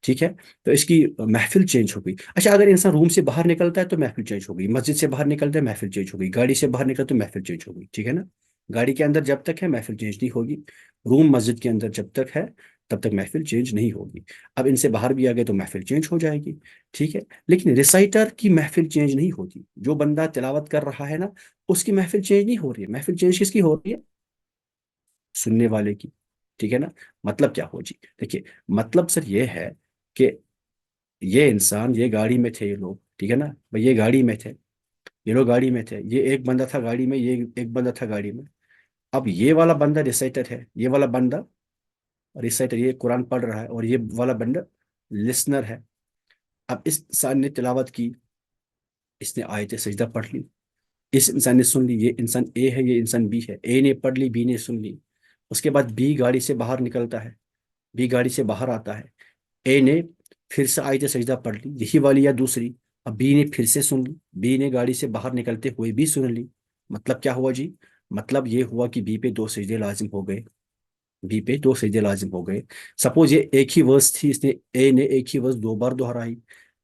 ٹھیک ہے، تو اس کی محفل چینج ہو گئی۔ اچھا، اگر انسان روم سے باہر نکلتا ہے تو محفل چینج ہو گئی، مسجد سے باہر نکلتا ہے محفل چینج ہو گئی، گاڑی سے باہر نکلتا ہے تو محفل چینج ہو گئی، ٹھیک ہے نا۔ گاڑی کے اندر جب تک ہے محفل چینج نہیں ہوگی، روم مسجد کے اندر جب تک ہے تب تک محفل چینج نہیں ہوگی۔ اب ان سے باہر بھی آ گئے تو محفل چینج ہو جائے گی، ٹھیک ہے۔ لیکن ریسائٹر کی محفل چینج نہیں ہوتی، جو بندہ تلاوت کر رہا ہے نا، اس کی محفل چینج نہیں ہو رہی ہے۔ محفل چینج کس کی ہو رہی ہے؟ سننے والے کی، ٹھیک ہے نا۔ مطلب کیا ہو جی؟ دیکھیے، مطلب سر یہ ہے کہ یہ انسان، یہ گاڑی میں تھے یہ لوگ، ٹھیک ہے نا بھائی، یہ گاڑی میں تھے، یہ لوگ گاڑی میں تھے، یہ ایک بندہ تھا گاڑی میں، یہ ایک بندہ تھا گاڑی میں۔ اب یہ والا بندہ ریسائٹر ہے، یہ والا بندہ ریسائٹر، یہ قرآن پڑھ رہا ہے، اور یہ والا بندہ لسنر ہے۔ اب اس انسان نے تلاوت کی، اس نے آیت سجدہ پڑھ لی، اس انسان نے سن لی، یہ انسان اے ہے، یہ انسان بی ہے، اے نے پڑھ لی، بی نے سن لی۔ اس کے بعد بی گاڑی سے باہر نکلتا ہے، بی گاڑی سے باہر آتا ہے، اے نے پھر سے آیت سجدہ پڑھ لی، یہی والی یا دوسری، اب بی نے پھر سے سن لی، بی نے گاڑی سے باہر نکلتے ہوئے بھی سن لی۔ مطلب کیا ہوا جی؟ مطلب یہ ہوا کہ بی پہ 2 سجدے لازم ہو گئے، بی پہ 2 سجدے لازم ہو گئے۔ سپوز یہ ایک ہی ورس تھی، اس نے اے نے ایک ہی ورس 2 بار دہرائی،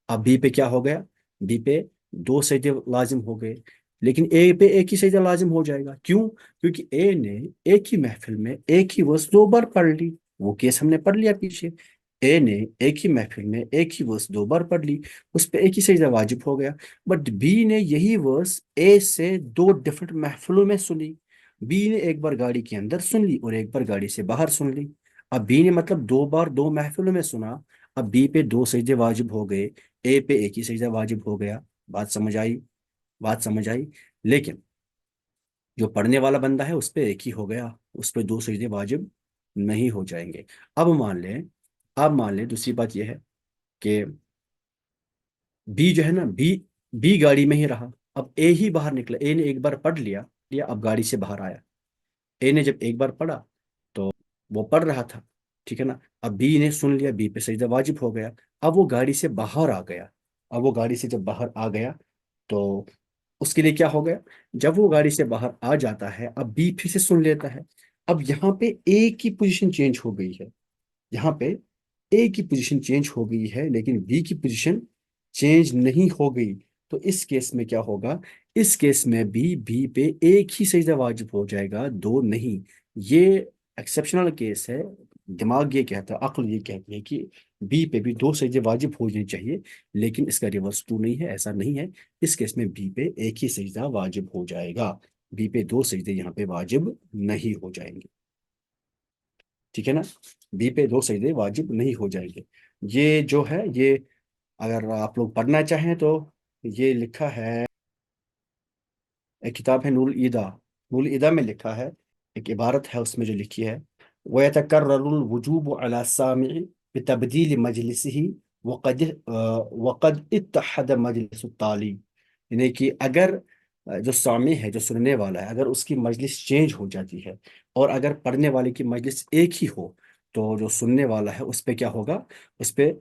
اب بی پہ کیا ہو گیا؟ بی پہ 2 سجدے لازم ہو گئے، لیکن اے پہ ایک ہی سجدہ لازم ہو جائے گا۔ کیوں؟ کیونکہ اے نے ایک ہی محفل میں ایک ہی ورس 2 بار پڑھ لی، وہ کیس ہم نے پڑھ لیا پیچھے۔ اے نے ایک ہی محفل میں ایک ہی ورس 2 بار پڑھ لی، اس پہ ایک ہی سجدہ واجب ہو گیا۔ بٹ بی نے یہی ورس اے سے 2 ڈفرنٹ محفلوں میں سنی، بی نے ایک بار گاڑی کے اندر سن لی اور ایک بار گاڑی سے باہر سن لی۔ اب بی نے مطلب 2 بار 2 محفلوں میں سنا، اب بی پہ 2 سجدے واجب ہو گئے، اے پہ ایک ہی سجدہ واجب ہو گیا۔ بات سمجھ آئی؟ بات سمجھ آئی؟ لیکن جو پڑھنے والا بندہ ہے اس پہ ایک ہی ہو گیا، اس پہ 2 سجدے واجب نہیں ہو جائیں گے۔ اب مان لیں دوسری بات یہ ہے کہ بی جو ہے نا، بی گاڑی میں ہی رہا، اب اے ہی باہر نکلا، اے نے ایک بار پڑھ لیا، اب گاڑی سے باہر آیا، اے نے جب ایک بار پڑھا تو وہ پڑھ رہا تھا، ٹھیک ہے نا، اب بی نے سن لیا، بی پہ سجدہ واجب ہو گیا، اب وہ گاڑی سے باہر آ گیا، اب وہ گاڑی سے جب باہر آ گیا تو اس کے لیے کیا ہو گیا؟ جب وہ گاڑی سے باہر آ جاتا ہے، اب بی پھر سے سن لیتا ہے، اب یہاں پہ اے کی پوزیشن چینج ہو گئی ہے، یہاں پہ اے کی پوزیشن چینج ہو گئی ہے لیکن بی کی پوزیشن چینج نہیں ہو گئی، تو اس کیس میں کیا ہوگا؟ اس کیس میں بھی بی پہ ایک ہی سجدہ واجب ہو جائے گا، 2 نہیں۔ یہ ایکسیپشنل کیس ہے، دماغ یہ کہتا ہے، عقل یہ کہتی ہے کہ بی پہ بھی 2 سجدے واجب ہونے چاہیے، لیکن اس کا ریورس ٹو نہیں ہے، ایسا نہیں ہے۔ اس کیس میں بی پہ ایک ہی سجدہ واجب ہو جائے گا، بی پہ 2 سجدے یہاں پہ واجب نہیں ہو جائیں گے، ٹھیک ہے نا۔ بی پہ 2 سجدے واجب نہیں ہو جائیں گے۔ یہ جو ہے، یہ اگر آپ لوگ پڑھنا چاہیں تو یہ لکھا ہے، ایک کتاب ہے نور الایدا، نور الایدا میں لکھا ہے، ایک عبارت ہے اس میں جو لکھی ہے، وَيَتَكَرَّرُ الْوُجُوبُ عَلَى السَّامِعِ بِتَبْدِيلِ مَجْلِسِهِ وَقَدْ اتَّحَدَ مَجْلِسُ الطَّالِبِ، یعنی کہ اگر جو سامع ہے، جو سننے والا ہے، اگر اس کی مجلس چینج ہو جاتی ہے اور اگر پڑھنے والے کی مجلس ایک ہی ہو، تو جو سننے والا ہے اس پہ کیا ہوگا؟ اس پہ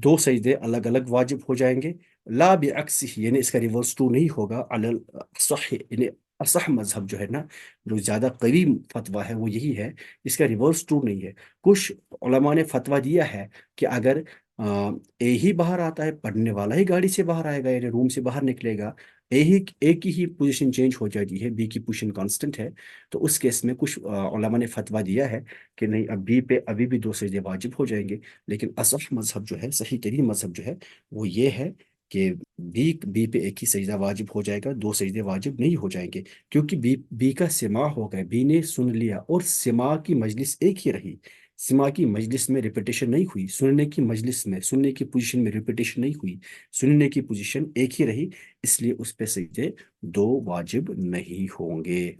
2 سجدے الگ الگ واجب ہو جائیں گے، لا بعکس، یعنی اس کا ریورس ٹو نہیں ہوگا، علی الصح، یعنی اصح مذہب جو ہے نا، جو زیادہ قریب فتویٰ ہے وہ یہی ہے، اس کا ریورس ٹرو نہیں ہے۔ کچھ علماء نے فتویٰ دیا ہے کہ اگر اے ہی باہر آتا ہے، پڑھنے والا ہی گاڑی سے باہر آئے گا، یعنی روم سے باہر نکلے گا، اے کی ہی پوزیشن چینج ہو جاتی ہے، بی کی پوزیشن کانسٹنٹ ہے، تو اس کیس میں کچھ علماء نے فتویٰ دیا ہے کہ نہیں، اب بی پہ ابھی بھی دو سجدے واجب ہو جائیں گے۔ لیکن اصح مذہب جو ہے، صحیح ترین مذہب جو ہے وہ یہ ہے کہ بی پہ ایک ہی سجدہ واجب ہو جائے گا، دو سجدے واجب نہیں ہو جائیں گے، کیونکہ بی کا سماع ہو گیا، بی نے سن لیا، اور سماع کی مجلس ایک ہی رہی، سماع کی مجلس میں ریپیٹیشن نہیں ہوئی، سننے کی مجلس میں، سننے کی پوزیشن میں ریپیٹیشن نہیں ہوئی، سننے کی پوزیشن ایک ہی رہی، اس لیے اس پہ سجدے دو واجب نہیں ہوں گے۔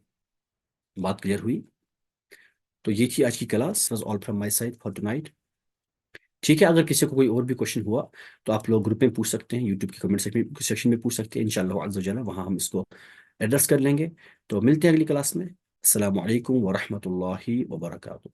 بات کلیئر ہوئی؟ تو یہ تھی آج کی class, was all from my side for two night. ٹھیک ہے، اگر کسی کو کوئی اور بھی کوشچن ہوا تو آپ لوگ گروپ میں پوچھ سکتے ہیں، یوٹیوب کے کمنٹ سیکشن میں پوچھ سکتے ہیں، انشاءاللہ عز و جل وہاں ہم اس کو ایڈریس کر لیں گے۔ تو ملتے ہیں اگلی کلاس میں۔ السلام علیکم ورحمۃ اللہ وبرکاتہ۔